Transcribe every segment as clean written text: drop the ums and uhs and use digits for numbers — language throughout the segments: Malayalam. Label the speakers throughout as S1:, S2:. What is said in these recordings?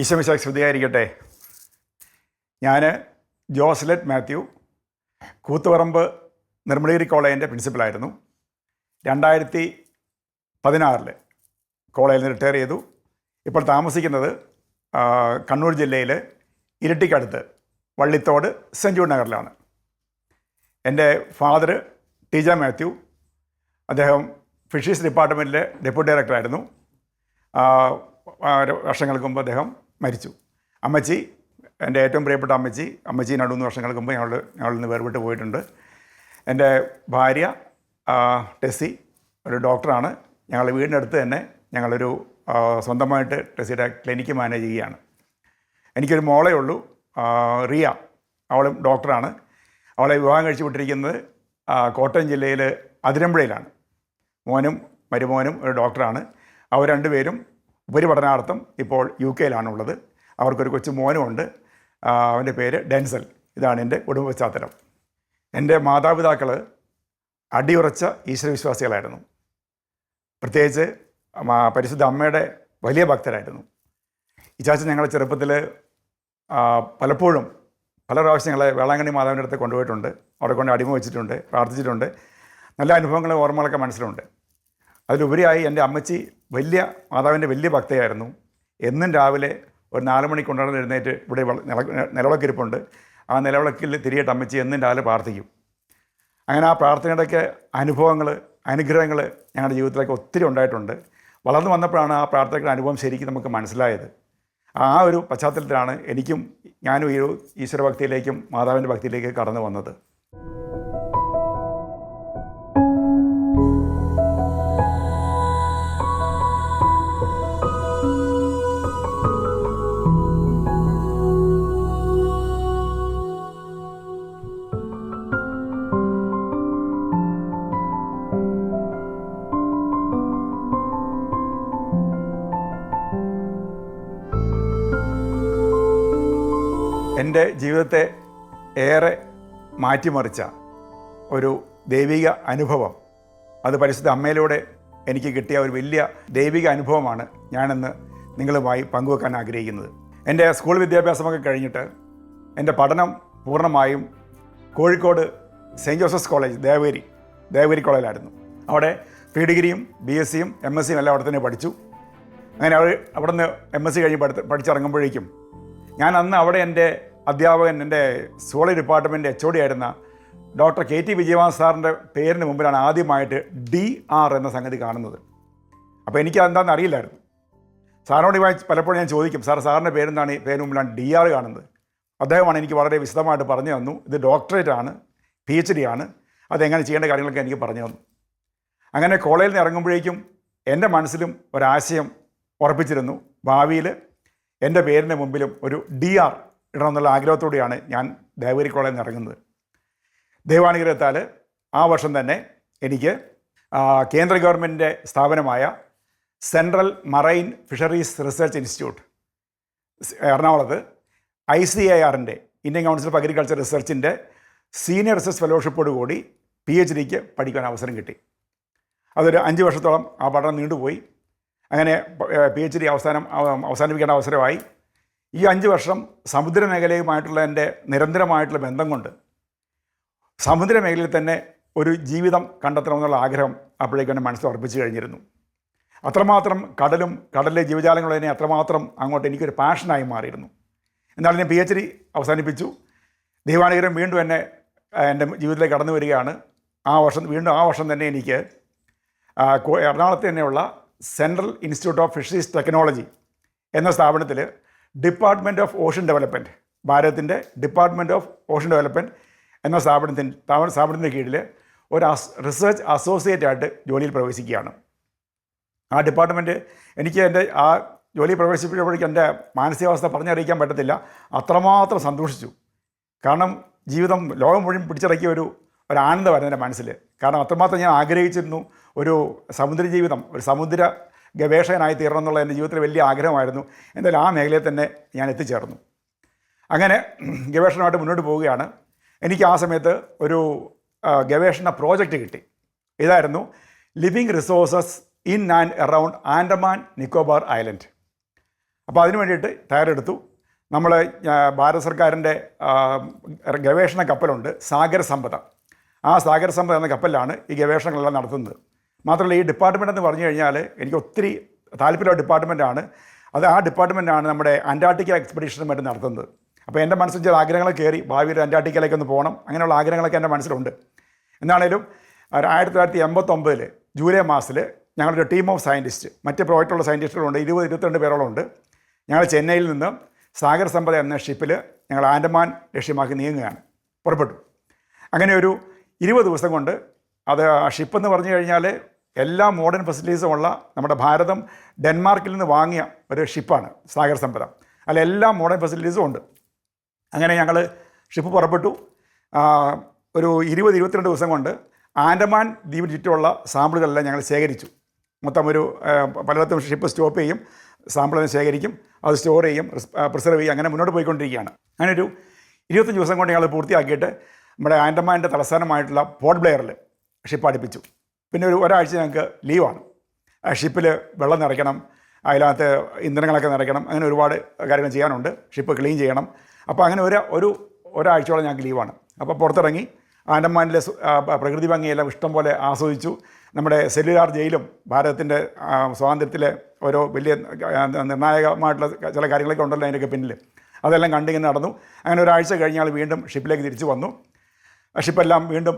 S1: ഈശോമിശിഹായ്ക്ക് സ്തുതിയായിരിക്കട്ടെ. ഞാൻ ജോസ്ലെറ്റ് മാത്യു, കൂത്തുപറമ്പ് നിർമ്മലഗിരി കോളേജിൻ്റെ പ്രിൻസിപ്പലായിരുന്നു. 2016 കോളേജിൽ നിന്ന് റിട്ടയർ ചെയ്തു. ഇപ്പോൾ താമസിക്കുന്നത് കണ്ണൂർ ജില്ലയിൽ ഇരിട്ടിക്കടുത്ത് വള്ളിത്തോട് സെൻറ്റ് ജൂഡ് നഗറിലാണ്. എൻ്റെ ഫാദർ ടി.ജെ. മാത്യു, അദ്ദേഹം ഫിഷീസ് ഡിപ്പാർട്ട്മെൻറ്റിലെ ഡെപ്യൂട്ടി ഡയറക്ടറായിരുന്നു. വർഷങ്ങൾക്ക് മുമ്പ് അദ്ദേഹം മരിച്ചു. അമ്മച്ചി, എൻ്റെ ഏറ്റവും പ്രിയപ്പെട്ട അമ്മച്ചി 2-3 വർഷങ്ങൾക്ക് മുമ്പ് ഞങ്ങളിൽ നിന്ന് വേർപെട്ട് പോയിട്ടുണ്ട്. എൻ്റെ ഭാര്യ ടെസ്സി ഒരു ഡോക്ടറാണ്. ഞങ്ങളുടെ വീടിനടുത്ത് തന്നെ ഞങ്ങളൊരു സ്വന്തമായിട്ട് ടെസ്സിയുടെ ക്ലിനിക്ക് മാനേജ് ചെയ്യുകയാണ്. എനിക്കൊരു മോളേ ഉള്ളൂ, റിയ. അവളും ഡോക്ടറാണ്. അവളെ വിവാഹം കഴിച്ചു വിട്ടിരിക്കുന്നത് കോട്ടയം ജില്ലയിൽ അതിരമ്പുഴയിലാണ്. മോനും മരുമോനും ഒരു ഡോക്ടറാണ്. അവർ രണ്ടുപേരും ഉപരിപഠനാർത്ഥം ഇപ്പോൾ UK-ലാണുള്ളത്. അവർക്കൊരു കൊച്ചു മോനുമുണ്ട്. അവൻ്റെ പേര് ഡെൻസൽ. ഇതാണ് എൻ്റെ കുടുംബ പശ്ചാത്തലം. എൻ്റെ മാതാപിതാക്കൾ അടിയുറച്ച ഈശ്വരവിശ്വാസികളായിരുന്നു. പ്രത്യേകിച്ച് പരിശുദ്ധ അമ്മയുടെ വലിയ ഭക്തരായിരുന്നു. ഇച്ചാച്ചൻ ഞങ്ങളെ ചെറുപ്പത്തിൽ പലപ്പോഴും പല പ്രാവശ്യം ഞങ്ങളെ വേളാങ്കണ്ണി മാതാവിൻ്റെ അടുത്ത് കൊണ്ടുപോയിട്ടുണ്ട്. അവിടെ കൊണ്ട് അടിമ വെച്ചിട്ടുണ്ട്, പ്രാർത്ഥിച്ചിട്ടുണ്ട്. നല്ല അനുഭവങ്ങളും ഓർമ്മകളൊക്കെ മനസ്സിലുണ്ട്. അതിലുപരിയായി എൻ്റെ അമ്മച്ചി മാതാവിൻ്റെ വലിയ ഭക്തയായിരുന്നു. എന്നും രാവിലെ ഒരു 4 മണിക്ക് കൊണ്ടാണ് എഴുന്നേറ്റ് ഇവിടെ നിലവിളക്കിരിപ്പുണ്ട്. ആ നിലവിളക്കിൽ തിരിയിട്ട് അമ്മച്ചി എന്നും രാവിലെ പ്രാർത്ഥിക്കും. അങ്ങനെ ആ പ്രാർത്ഥനയുടെയൊക്കെ അനുഗ്രഹങ്ങൾ ഞങ്ങളുടെ ജീവിതത്തിലൊക്കെ ഒത്തിരി ഉണ്ടായിട്ടുണ്ട്. വളർന്നു വന്നപ്പോഴാണ് ആ പ്രാർത്ഥനയുടെ അനുഭവം ശരിക്കും നമുക്ക് മനസ്സിലായത്. ആ ഒരു പശ്ചാത്തലത്തിലാണ് ഞാനും ഈ ഈശ്വരഭക്തിയിലേക്കും മാതാവിൻ്റെ ഭക്തിയിലേക്ക് കടന്നു വന്നത്. എൻ്റെ ജീവിതത്തെ ഏറെ മാറ്റിമറിച്ച ഒരു ദൈവിക അനുഭവം, അത് പരിശുദ്ധ അമ്മയിലൂടെ എനിക്ക് കിട്ടിയ ഒരു വലിയ ദൈവിക അനുഭവമാണ് ഞാനിന്ന് നിങ്ങളുമായി പങ്കുവെക്കാൻ ആഗ്രഹിക്കുന്നത്. എൻ്റെ സ്കൂൾ വിദ്യാഭ്യാസമൊക്കെ കഴിഞ്ഞിട്ട് എൻ്റെ പഠനം പൂർണ്ണമായും Kozhikode saint Joseph's college Devagiri കോളേജിലായിരുന്നു. അവിടെ പ്രീ ഡിഗ്രിയും BSc-യും MSc-യും എല്ലാം അവിടെ തന്നെ പഠിച്ചു. അങ്ങനെ അവിടെ നിന്ന് MSc കഴിഞ്ഞ് പഠിച്ചിറങ്ങുമ്പോഴേക്കും ഞാൻ അന്ന് അവിടെ എൻ്റെ അധ്യാപകൻ, എൻ്റെ സുവോളജി ഡിപ്പാർട്ട്മെൻറ്റ് HOD ആയിരുന്ന ഡോക്ടർ KT വിജയവാസ സാറിൻ്റെ പേരിന് മുമ്പിലാണ് ആദ്യമായിട്ട് DR എന്ന സംഗതി കാണുന്നത്. അപ്പോൾ എനിക്ക് എന്താണെന്ന് അറിയില്ലായിരുന്നു. സാറിനോട് പലപ്പോഴും ഞാൻ ചോദിക്കും, സാറിൻ്റെ പേരെന്താണ്? പേരിന് മുമ്പിലാണ് DR കാണുന്നത്. അദ്ദേഹമാണ് എനിക്ക് വളരെ വിശദമായിട്ട് പറഞ്ഞു തന്നു. ഇത് ഡോക്ടറേറ്റ് ആണ്, PhD ആണ്, അതെങ്ങനെ ചെയ്യേണ്ട കാര്യങ്ങളൊക്കെ എനിക്ക് പറഞ്ഞു തന്നു. അങ്ങനെ കോളേജിൽ നിന്ന് ഇറങ്ങുമ്പോഴേക്കും എൻ്റെ മനസ്സിലും ഒരാശയം ഉറപ്പിച്ചിരുന്നു. ഭാവിയിൽ എൻ്റെ പേരിന് മുമ്പിലും ഒരു DR ഇടണമെന്നുള്ള ആഗ്രഹത്തോടെയാണ് ഞാൻ ദേവഗിരി കോളേജിൽ നിന്ന് ഇറങ്ങുന്നത്. ദൈവാനുഗ്രഹത്താൽ ആ വർഷം തന്നെ എനിക്ക് കേന്ദ്ര ഗവൺമെൻറ്റിൻ്റെ സ്ഥാപനമായ central marine fisheries research institute എറണാകുളത്ത് ICAR-ൻ്റെ ഇന്ത്യൻ കൗൺസിൽ ഓഫ് അഗ്രികൾച്ചർ റിസർച്ചിൻ്റെ സീനിയർ റിസർച്ച് ഫെലോഷിപ്പോട് കൂടി PhD-ക്ക് പഠിക്കാൻ അവസരം കിട്ടി. അതൊരു 5 വർഷത്തോളം ആ പഠനം നീണ്ടുപോയി. അങ്ങനെ PhD അവസാനിപ്പിക്കേണ്ട അവസരമായി. ഈ 5 വർഷം സമുദ്രമേഖലയുമായിട്ടുള്ള എൻ്റെ നിരന്തരമായിട്ടുള്ള ബന്ധം കൊണ്ട് സമുദ്രമേഖലയിൽ തന്നെ ഒരു ജീവിതം കണ്ടെത്തണമെന്നുള്ള ആഗ്രഹം അപ്പോഴേക്കും എൻ്റെ മനസ്സിൽ ഉറപ്പിച്ചു കഴിഞ്ഞിരുന്നു. അത്രമാത്രം കടലിലെ ജീവജാലങ്ങളും എന്നെ അത്രമാത്രം അങ്ങോട്ട് എനിക്കൊരു പാഷനായി മാറിയിരുന്നു. എന്നാലും ഞാൻ PhD അവസാനിപ്പിച്ചു. ദൈവാനുഗ്രഹം വീണ്ടും എൻ്റെ ജീവിതത്തിലേക്ക് കടന്നു വരികയാണ്. ആ വർഷം തന്നെ എനിക്ക് എറണാകുളത്ത് തന്നെയുള്ള central institute of fisheries technology എന്ന സ്ഥാപനത്തിൽ ഡിപ്പാർട്ട്മെൻറ്റ് ഓഫ് ഓഷൻ ഡെവലപ്മെൻറ്റ്, ഭാരതത്തിൻ്റെ ഡിപ്പാർട്ട്മെൻറ്റ് ഓഫ് ഓഷൻ ഡെവലപ്മെൻറ്റ് എന്ന സ്ഥാപനത്തിൻ്റെ കീഴിൽ ഒരു റിസർച്ച് അസോസിയേറ്റ് ആയിട്ട് ജോലിയിൽ പ്രവേശിക്കുകയാണ്. ആ ഡിപ്പാർട്ട്മെൻറ്റ് എനിക്ക് എൻ്റെ ആ ജോലിയിൽ പ്രവേശിപ്പിച്ചപ്പോഴേക്കും എൻ്റെ മാനസികാവസ്ഥ പറഞ്ഞറിയിക്കാൻ പറ്റത്തില്ല. അത്രമാത്രം സന്തോഷിച്ചു. കാരണം ലോകം മുഴുവൻ പിടിച്ചിറക്കിയ ഒരു ആനന്ദമായിരുന്നു എൻ്റെ മനസ്സിൽ. കാരണം അത്രമാത്രം ഞാൻ ആഗ്രഹിച്ചിരുന്നു ഒരു സമുദ്രജീവിതം, ഒരു സമുദ്ര ഗവേഷകനായി തീരണം എന്നുള്ള എൻ്റെ ജീവിതത്തിൽ വലിയ ആഗ്രഹമായിരുന്നു. എന്തായാലും ആ മേഖലയിൽ തന്നെ ഞാൻ എത്തിച്ചേർന്നു. അങ്ങനെ ഗവേഷണമായിട്ട് മുന്നോട്ട് പോവുകയാണ്. എനിക്ക് ആ സമയത്ത് ഒരു ഗവേഷണ പ്രോജക്റ്റ് കിട്ടി. ഇതായിരുന്നു living resources in and around Andaman Nicobar island. അപ്പോൾ അതിന് വേണ്ടിയിട്ട് തയ്യാറെടുത്തു. നമ്മൾ ഭാരത സർക്കാരിൻ്റെ ഗവേഷണ കപ്പലുണ്ട് സാഗര സമ്പദ. ആ സാഗര സമ്പദ എന്ന കപ്പലിലാണ് ഈ ഗവേഷണങ്ങളെല്ലാം നടത്തുന്നത്. മാത്രമല്ല ഈ ഡിപ്പാർട്ട്മെൻ്റ് എന്ന് പറഞ്ഞു കഴിഞ്ഞാൽ എനിക്ക് ഒത്തിരി താല്പര്യമുള്ള ഡിപ്പാർട്ട്മെൻറ്റാണ്. ആ ഡിപ്പാർട്ട്മെൻറ്റാണ് നമ്മുടെ അന്റാർട്ടിക്ക എക്സ്പെഡീഷനും മറ്റും നടത്തുന്നത്. അപ്പോൾ എൻ്റെ മനസ്സിൽ ചില ആഗ്രഹങ്ങൾ കയറി ഭാവിയിൽ അന്റാർട്ടിക്കയിലേക്ക് ഒന്ന് പോകണം, അങ്ങനെയുള്ള ആഗ്രഹങ്ങളൊക്കെ എൻ്റെ മനസ്സിലുണ്ട്. എന്നാണേലും 1989 ജൂലൈ മാസത്തിൽ ഞങ്ങളൊരു ടീം ഓഫ് സയൻറ്റിസ്റ്റ്, മറ്റ് പ്രോജക്റ്റുള്ള സയൻറ്റിസ്റ്റുകളുണ്ട്, 20-22 പേരോളം ഉണ്ട്. ഞങ്ങൾ ചെന്നൈയിൽ നിന്ന് സാഗർ സമ്പദ എന്ന ഷിപ്പിൽ ഞങ്ങൾ ആൻഡമാൻ ലക്ഷ്യമാക്കി നീങ്ങുകയാണ്, പുറപ്പെട്ടു. അങ്ങനെ ഒരു 20 ദിവസം കൊണ്ട് അത് ആ ഷിപ്പെന്ന് പറഞ്ഞു കഴിഞ്ഞാൽ എല്ലാ മോഡേൺ ഫെസിലിറ്റീസും ഉള്ള നമ്മുടെ ഭാരതം ഡെൻമാർക്കിൽ നിന്ന് വാങ്ങിയ ഒരു ഷിപ്പാണ് സാഗർ സമ്പദ. അതിൽ എല്ലാ മോഡേൺ ഫെസിലിറ്റീസും ഉണ്ട്. അങ്ങനെ ഞങ്ങൾ ഷിപ്പ് പുറപ്പെട്ടു. ഒരു 20-22 ദിവസം കൊണ്ട് ആൻഡമാൻ ദ്വീപിന് ചുറ്റുമുള്ള സാമ്പിളുകളെല്ലാം ഞങ്ങൾ ശേഖരിച്ചു. മൊത്തം ഒരു പലയിടത്തും ഷിപ്പ് സ്റ്റോപ്പ് ചെയ്യും, സാമ്പിളെല്ലാം ശേഖരിക്കും, അത് സ്റ്റോർ ചെയ്യും, പ്രിസർവ് ചെയ്യും, അങ്ങനെ മുന്നോട്ട് പോയിക്കൊണ്ടിരിക്കുകയാണ്. അങ്ങനെ ഒരു 25 ദിവസം കൊണ്ട് ഞങ്ങൾ പൂർത്തിയാക്കിയിട്ട് നമ്മുടെ ആൻഡമാൻ്റെ തലസ്ഥാനമായിട്ടുള്ള പോർട്ട് ബ്ലെയറിൽ ഷിപ്പ് അടുപ്പിച്ചു. പിന്നെ ഒരാഴ്ച ഞങ്ങൾക്ക് ലീവാണ്. ഷിപ്പിൽ വെള്ളം നിറയ്ക്കണം, അതിനകത്ത് ഇന്ധനങ്ങളൊക്കെ നിറയ്ക്കണം, അങ്ങനെ ഒരുപാട് കാര്യങ്ങൾ ചെയ്യാനുണ്ട്. ഷിപ്പ് ക്ലീൻ ചെയ്യണം. അപ്പോൾ അങ്ങനെ ഒരാഴ്ചയോളം ഞങ്ങൾക്ക് ലീവാണ്. അപ്പോൾ പുറത്തിറങ്ങി ആൻഡമാനിലെ പ്രകൃതി ഭംഗിയെല്ലാം ഇഷ്ടം പോലെ ആസ്വദിച്ചു. നമ്മുടെ സെല്ലുലാർ ജയിലും ഭാരതത്തിൻ്റെ സ്വാതന്ത്ര്യത്തിലെ ഓരോ വലിയ നിർണായകമായിട്ടുള്ള ചില കാര്യങ്ങളൊക്കെ ഉണ്ടല്ലോ അതിൻ്റെയൊക്കെ പിന്നിൽ, അതെല്ലാം കണ്ടിങ്ങനെ നടന്നു. അങ്ങനെ ഒരാഴ്ച കഴിഞ്ഞ് ഞങ്ങൾ വീണ്ടും ഷിപ്പിലേക്ക് തിരിച്ചു വന്നു. ഷിപ്പെല്ലാം വീണ്ടും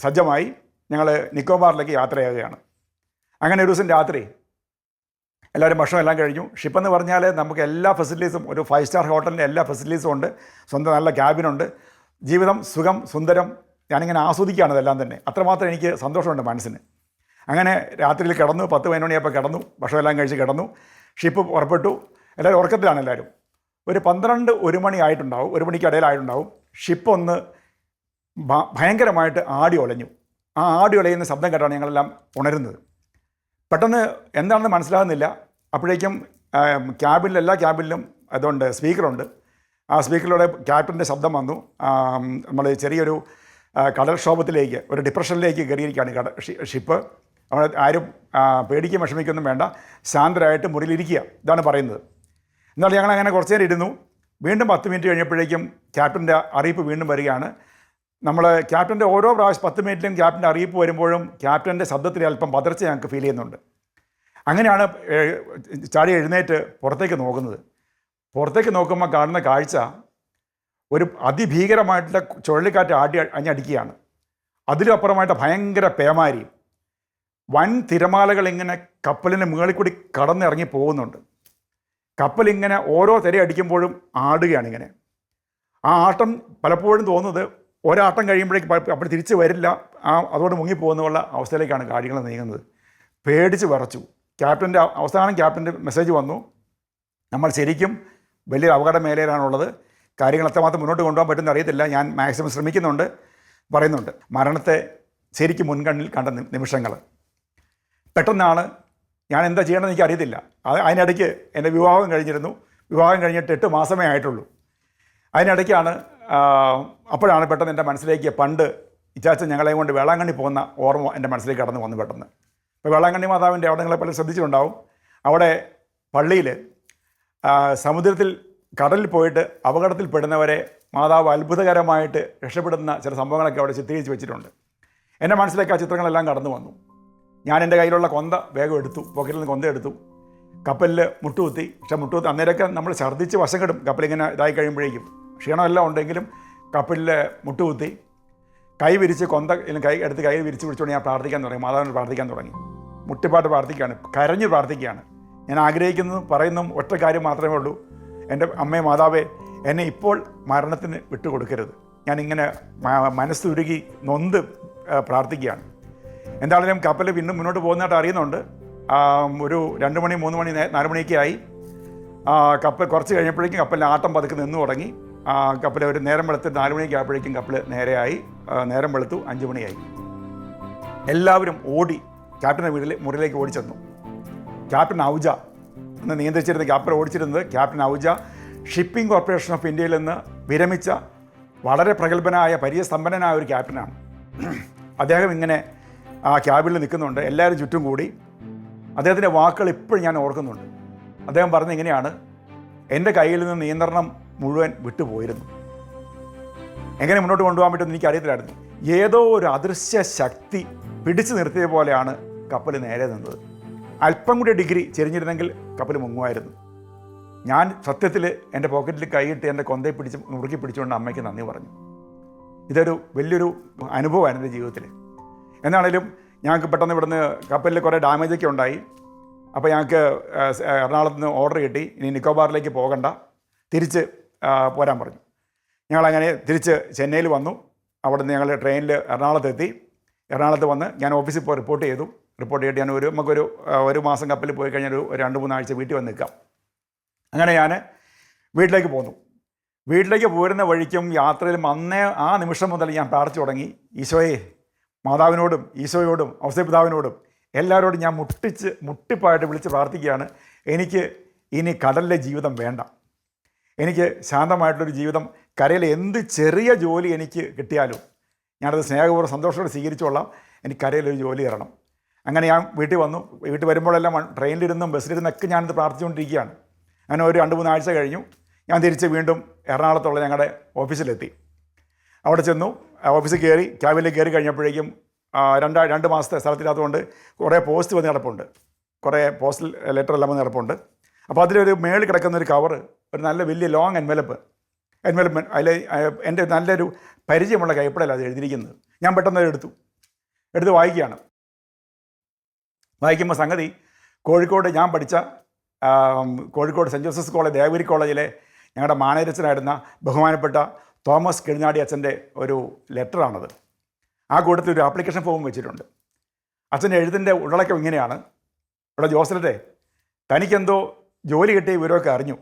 S1: സജ്ജമായി ഞങ്ങൾ നിക്കോബാറിലേക്ക് യാത്രയാകുകയാണ്. അങ്ങനെ ഒരു ദിവസം രാത്രി എല്ലാവരും ഭക്ഷണം എല്ലാം കഴിഞ്ഞു. ഷിപ്പെന്ന് പറഞ്ഞാൽ നമുക്ക് എല്ലാ ഫെസിലിറ്റീസും, ഒരു 5 സ്റ്റാർ ഹോട്ടലിൻ്റെ എല്ലാ ഫെസിലിറ്റീസും ഉണ്ട്, സ്വന്തം നല്ല ക്യാബിനുണ്ട്, ജീവിതം സുഖം സുന്ദരം. ഞാനിങ്ങനെ ആസ്വദിക്കുകയാണ് ഇതെല്ലാം തന്നെ. അത്രമാത്രം എനിക്ക് സന്തോഷമുണ്ട് മനസ്സിന്. അങ്ങനെ രാത്രിയിൽ കിടന്നു, 10-11 മണിയായപ്പോൾ കിടന്നു, ഭക്ഷണമെല്ലാം കഴിച്ച് കിടന്നു. ഷിപ്പ് പുറപ്പെട്ടു. എല്ലാവരും ഉറക്കത്തിലാണ്. എല്ലാവരും ഒരു 12-1 മണി ആയിട്ടുണ്ടാവും, 1 മണിക്ക് ഇടയിലായിട്ടുണ്ടാവും. ഷിപ്പ് ഒന്ന് ഭയങ്കരമായിട്ട് ആടി ഒലഞ്ഞു. ആ ആടി ഒലയുന്ന ശബ്ദം കേട്ടാണ് ഞങ്ങളെല്ലാം ഉണരുന്നത്. പെട്ടെന്ന് എന്താണെന്ന് മനസ്സിലാകുന്നില്ല. അപ്പോഴേക്കും എല്ലാ ക്യാബിനിലും അതുകൊണ്ട് സ്പീക്കറുണ്ട്. ആ സ്പീക്കറിലൂടെ ക്യാപ്റ്റൻ്റെ ശബ്ദം വന്നു. നമ്മൾ ചെറിയൊരു കടൽക്ഷോഭത്തിലേക്ക്, ഒരു ഡിപ്രഷനിലേക്ക് കയറിയിരിക്കുകയാണ് ഷിപ്പ്. അവിടെ ആരും പേടിക്കും വിഷമിക്കൊന്നും വേണ്ട, ശാന്തരായിട്ട് മുറിയിലിരിക്കുക, ഇതാണ് പറയുന്നത്. എന്നാൽ ഞങ്ങളങ്ങനെ കുറച്ച് നേരം ഇരുന്നു. വീണ്ടും 10 മിനിറ്റ് കഴിഞ്ഞപ്പോഴേക്കും ക്യാപ്റ്റൻ്റെ അറിയിപ്പ് വീണ്ടും വരികയാണ്. നമ്മൾ ക്യാപ്റ്റൻ്റെ ഓരോ പ്രാവശ്യം 10 മിനിറ്റിലും ക്യാപ്റ്റൻ്റെ അറിയിപ്പ് വരുമ്പോഴും ക്യാപ്റ്റൻ്റെ ശബ്ദത്തിൽ അല്പം പതർച്ച ഞങ്ങൾക്ക് ഫീൽ ചെയ്യുന്നുണ്ട്. അങ്ങനെയാണ് ചാടി എഴുന്നേറ്റ് പുറത്തേക്ക് നോക്കുന്നത്. പുറത്തേക്ക് നോക്കുമ്പോൾ കാണുന്ന കാഴ്ച ഒരു അതിഭീകരമായിട്ടുള്ള ചുഴലിക്കാറ്റ് അടിക്കുകയാണ്. അതിലും അപ്പുറമായിട്ട് ഭയങ്കര പേമാരി, വൻ തിരമാലകൾ ഇങ്ങനെ കപ്പലിന് മുകളിൽ കൂടി കടന്നിറങ്ങി പോകുന്നുണ്ട്. കപ്പലിങ്ങനെ ഓരോ തിര അടിക്കുമ്പോഴും ആടുകയാണ് ഇങ്ങനെ. ആ ആട്ടം പലപ്പോഴും തോന്നുന്നത് ഒരാട്ടം കഴിയുമ്പോഴേക്ക് അപ്പോൾ തിരിച്ച് വരില്ല, അതുകൊണ്ട് മുങ്ങിപ്പോകുന്നുള്ള അവസ്ഥയിലേക്കാണ് കാര്യങ്ങൾ നീങ്ങുന്നത്. പേടിച്ച് വിറച്ചു. ക്യാപ്റ്റൻ്റെ മെസ്സേജ് വന്നു, നമ്മൾ ശരിക്കും വലിയൊരു അപകട മേഖലയിലാണുള്ളത്, കാര്യങ്ങൾ എത്രമാത്രം മുന്നോട്ട് കൊണ്ടുപോകാൻ പറ്റുമെന്ന് അറിയത്തില്ല, ഞാൻ മാക്സിമം ശ്രമിക്കുന്നുണ്ട് പറയുന്നുണ്ട്. മരണത്തെ ശരിക്കും മുൻകണ്ണിൽ കണ്ട നിമിഷങ്ങൾ. പെട്ടെന്നാണ് ഞാൻ എന്താ ചെയ്യണമെന്ന് എനിക്ക് അറിയത്തില്ല. അതിനിടയ്ക്ക് എൻ്റെ വിവാഹം കഴിഞ്ഞിരുന്നു. വിവാഹം കഴിഞ്ഞിട്ട് 8 മാസമേ ആയിട്ടുള്ളൂ. അതിനിടയ്ക്കാണ് അപ്പോഴാണ് പെട്ടെന്ന് എൻ്റെ മനസ്സിലേക്ക് പണ്ട് ഇച്ചാച്ചൻ ഞങ്ങളെ കൊണ്ട് വേളാങ്കണ്ണി പോകുന്ന ഓർമ്മ എൻ്റെ മനസ്സിലേക്ക് കടന്നു വന്നു പെട്ടെന്ന്. ഇപ്പോൾ വേളാങ്കണ്ണി മാതാവിൻ്റെ അവിടെ നിങ്ങളെ പലരും ശ്രദ്ധിച്ചിട്ടുണ്ടാവും. അവിടെ പള്ളിയിൽ സമുദ്രത്തിൽ കടലിൽ പോയിട്ട് അപകടത്തിൽപ്പെടുന്നവരെ മാതാവ് അത്ഭുതകരമായിട്ട് രക്ഷപ്പെടുന്ന ചില സംഭവങ്ങളൊക്കെ അവിടെ ചിത്രീകരിച്ച് വെച്ചിട്ടുണ്ട്. എൻ്റെ മനസ്സിലേക്ക് ആ ചിത്രങ്ങളെല്ലാം കടന്നു വന്നു. ഞാൻ എൻ്റെ കയ്യിലുള്ള കൊന്ത വേഗം എടുത്തു, പോക്കറ്റിൽ നിന്ന് കൊന്ത എടുത്തു, കപ്പലിൽ മുട്ടുകുത്തി. പക്ഷേ മുട്ടുകുത്തി അന്നേരമൊക്കെ നമ്മൾ ഛർദ്ദിച്ച് വശം കെടും കപ്പലിങ്ങനെ ഇതായി കഴിയുമ്പോഴേക്കും. ക്ഷീണമെല്ലാം ഉണ്ടെങ്കിലും കപ്പലിൽ മുട്ടുകുത്തി കൈ വിരിച്ച് കൈ വിരിച്ച് പിടിച്ചുകൊണ്ട് ഞാൻ പ്രാർത്ഥിക്കാൻ തുടങ്ങി. മാതാവിനോട് പ്രാർത്ഥിക്കാൻ തുടങ്ങി. മുട്ടിപ്പാട്ട് പ്രാർത്ഥിക്കുകയാണ്, കരഞ്ഞ് പ്രാർത്ഥിക്കുകയാണ്. ഞാൻ ആഗ്രഹിക്കുന്നതും പറയുന്നതും ഒറ്റ കാര്യം മാത്രമേ ഉള്ളൂ, എൻ്റെ അമ്മേ മാതാവേ, എന്നെ ഇപ്പോൾ മരണത്തിന് വിട്ടുകൊടുക്കരുത്. ഞാനിങ്ങനെ മനസ്സുരുകി നൊന്ത് പ്രാർത്ഥിക്കുകയാണ്. എന്താണെങ്കിലും കപ്പൽ പിന്നെ മുന്നോട്ട് പോകുന്നതായിട്ട് അറിയുന്നുണ്ട്. ഒരു 2 മണി 3 മണി 4 മണിയൊക്കെ ആയി. കപ്പൽ കുറച്ച് കഴിഞ്ഞപ്പോഴേക്കും കപ്പലിൻ്റെ ആട്ടം പതുക്കെ നിന്ന് തുടങ്ങി. കപ്പൽ ഒരു നേരം വെളുത്ത് 4 മണിയൊക്കെ ആയപ്പോഴേക്കും കപ്പൽ നേരെയായി. നേരം വെളുത്തു 5 മണിയായി. എല്ലാവരും ഓടി ക്യാപ്റ്റൻ്റെ മുറിയിലേക്ക് ഓടിച്ചെന്നു. ക്യാപ്റ്റൻ ഔജ എന്ന് നിയന്ത്രിച്ചിരുന്ന കപ്പൽ ഓടിച്ചിരുന്നത് ക്യാപ്റ്റൻ ഔജ ഷിപ്പിംഗ് കോർപ്പറേഷൻ ഓഫ് ഇന്ത്യയിൽ നിന്ന് വിരമിച്ച വളരെ പ്രഗത്ഭനായ പരിചയസമ്പന്നനായ ഒരു ക്യാപ്റ്റനാണ്. അദ്ദേഹം ഇങ്ങനെ ആ ക്യാബിനിൽ നിൽക്കുന്നുണ്ട്. എല്ലാവരും ചുറ്റും കൂടി. അദ്ദേഹത്തിൻ്റെ വാക്കുകൾ ഇപ്പോഴും ഞാൻ ഓർക്കുന്നുണ്ട്. അദ്ദേഹം പറഞ്ഞത് ഇങ്ങനെയാണ്, എൻ്റെ കയ്യിൽ നിന്ന് നിയന്ത്രണം മുഴുവൻ വിട്ടുപോയിരുന്നു. എങ്ങനെ മുന്നോട്ട് കൊണ്ടുപോകാൻ പറ്റുമെന്ന് എനിക്കറിയത്തില്ലായിരുന്നു. ഏതോ ഒരു അദൃശ്യ ശക്തി പിടിച്ചു നിർത്തിയ പോലെയാണ് കപ്പൽ നേരെ നിന്നത്. അല്പം കൂടി ഡിഗ്രി ചെരിഞ്ഞിരുന്നെങ്കിൽ കപ്പൽ മുങ്ങുമായിരുന്നു. ഞാൻ സത്യത്തിൽ എൻ്റെ പോക്കറ്റിൽ കൈയിട്ട് എൻ്റെ കൊന്തയെ പിടിച്ച് മുറുക്കി പിടിച്ചുകൊണ്ട് അമ്മയ്ക്ക് നന്ദി പറഞ്ഞു. ഇതൊരു വലിയൊരു അനുഭവമാണ് എൻ്റെ ജീവിതത്തിൽ. എന്നാണേലും ഞങ്ങൾക്ക് പെട്ടെന്ന് ഇവിടുന്ന് കപ്പലിൽ കുറേ ഡാമേജൊക്കെ ഉണ്ടായി. അപ്പോൾ ഞങ്ങൾക്ക് എറണാകുളത്ത് നിന്ന് ഓർഡർ കിട്ടി, ഇനി നിക്കോബാറിലേക്ക് പോകണ്ട, തിരിച്ച് പോരാൻ പറഞ്ഞു. ഞങ്ങളങ്ങനെ തിരിച്ച് ചെന്നൈയിൽ വന്നു. അവിടെ നിന്ന് ഞങ്ങൾ ട്രെയിനിൽ എറണാകുളത്തെത്തി. എറണാകുളത്ത് വന്ന് ഞാൻ ഓഫീസിൽ പോയി റിപ്പോർട്ട് ചെയ്തിട്ട് ഞാൻ നമുക്കൊരു മാസം കപ്പലിൽ പോയി കഴിഞ്ഞാൽ ഒരു 2-3 ആഴ്ച വീട്ടിൽ വന്ന് നിൽക്കാം. അങ്ങനെ ഞാൻ വീട്ടിലേക്ക് പോന്നു. വീട്ടിലേക്ക് പോരുന്ന വഴിക്കും യാത്രയിലും ആ നിമിഷം മുതൽ ഞാൻ പ്രാർത്ഥിച്ചു തുടങ്ങി, ഈശോയെ, മാതാവിനോടും ഈശോയോടും ഔസേപിതാവിനോടും എല്ലാവരോടും ഞാൻ മുട്ടിപ്പായിട്ട് വിളിച്ച് പ്രാർത്ഥിക്കുകയാണ്, എനിക്ക് ഇനി കടലിലെ ജീവിതം വേണ്ട. എനിക്ക് ശാന്തമായിട്ടൊരു ജീവിതം, കരയിലെ എന്ത് ചെറിയ ജോലി എനിക്ക് കിട്ടിയാലും ഞാനത് സ്നേഹപൂർവ്വം സന്തോഷത്തോടെ സ്വീകരിച്ചോളാം. എനിക്ക് കരയിലൊരു ജോലി തരണം. അങ്ങനെ ഞാൻ വീട്ടിൽ വന്നു. വീട്ടിൽ വരുമ്പോഴെല്ലാം ട്രെയിനിലിരുന്നും ബസ്സിലിരുന്നൊക്കെ ഞാനിത് പ്രാർത്ഥിച്ചുകൊണ്ടിരിക്കുകയാണ്. അങ്ങനെ ഒരു 2-3 ആഴ്ച കഴിഞ്ഞു. ഞാൻ തിരിച്ച് വീണ്ടും എറണാകുളത്തുള്ള ഞങ്ങളുടെ ഓഫീസിലെത്തി. അവിടെ ചെന്നു, ഓഫീസിൽ കയറി, ക്യാബിനിൽ കയറി കഴിഞ്ഞപ്പോഴേക്കും 2 മാസത്തെ സ്ഥലത്തിനകത്തുകൊണ്ട് കുറേ പോസ്റ്റ് വന്ന് കിടപ്പുണ്ട്, കുറേ പോസ്റ്റൽ ലെറ്റർ എല്ലാം വന്ന് കിടപ്പുണ്ട്. അപ്പോൾ അതിലൊരു മേളിൽ കിടക്കുന്നൊരു കവറ്, ഒരു നല്ല വലിയ ലോങ് എൻവലപ്പ് അതിൽ എൻ്റെ നല്ലൊരു പരിചയമുള്ള കൈപ്പടയിൽ അത് എഴുതിയിരിക്കുന്നത്. ഞാൻ പെട്ടെന്ന് എടുത്ത് വായിക്കുകയാണ്. വായിക്കുമ്പോൾ സംഗതി കോഴിക്കോട് ഞാൻ പഠിച്ച Kozhikode saint Joseph's college, Devagiri കോളേജിലെ ഞങ്ങളുടെ മാനേജരായിരുന്ന ബഹുമാനപ്പെട്ട തോമസ് കിഴിഞ്ഞാടി അച്ഛൻ്റെ ഒരു ലെറ്ററാണത്. ആ കൂട്ടത്തിൽ ഒരു ആപ്ലിക്കേഷൻ ഫോം വെച്ചിട്ടുണ്ട്. അച്ഛൻ്റെ എഴുത്തിൻ്റെ ഉള്ളടക്കം ഇങ്ങനെയാണ്: ഇവിടെ ജോസലറ്റെ, തനിക്കെന്തോ ജോലി കിട്ടിയ വിവരമൊക്കെ അറിഞ്ഞു.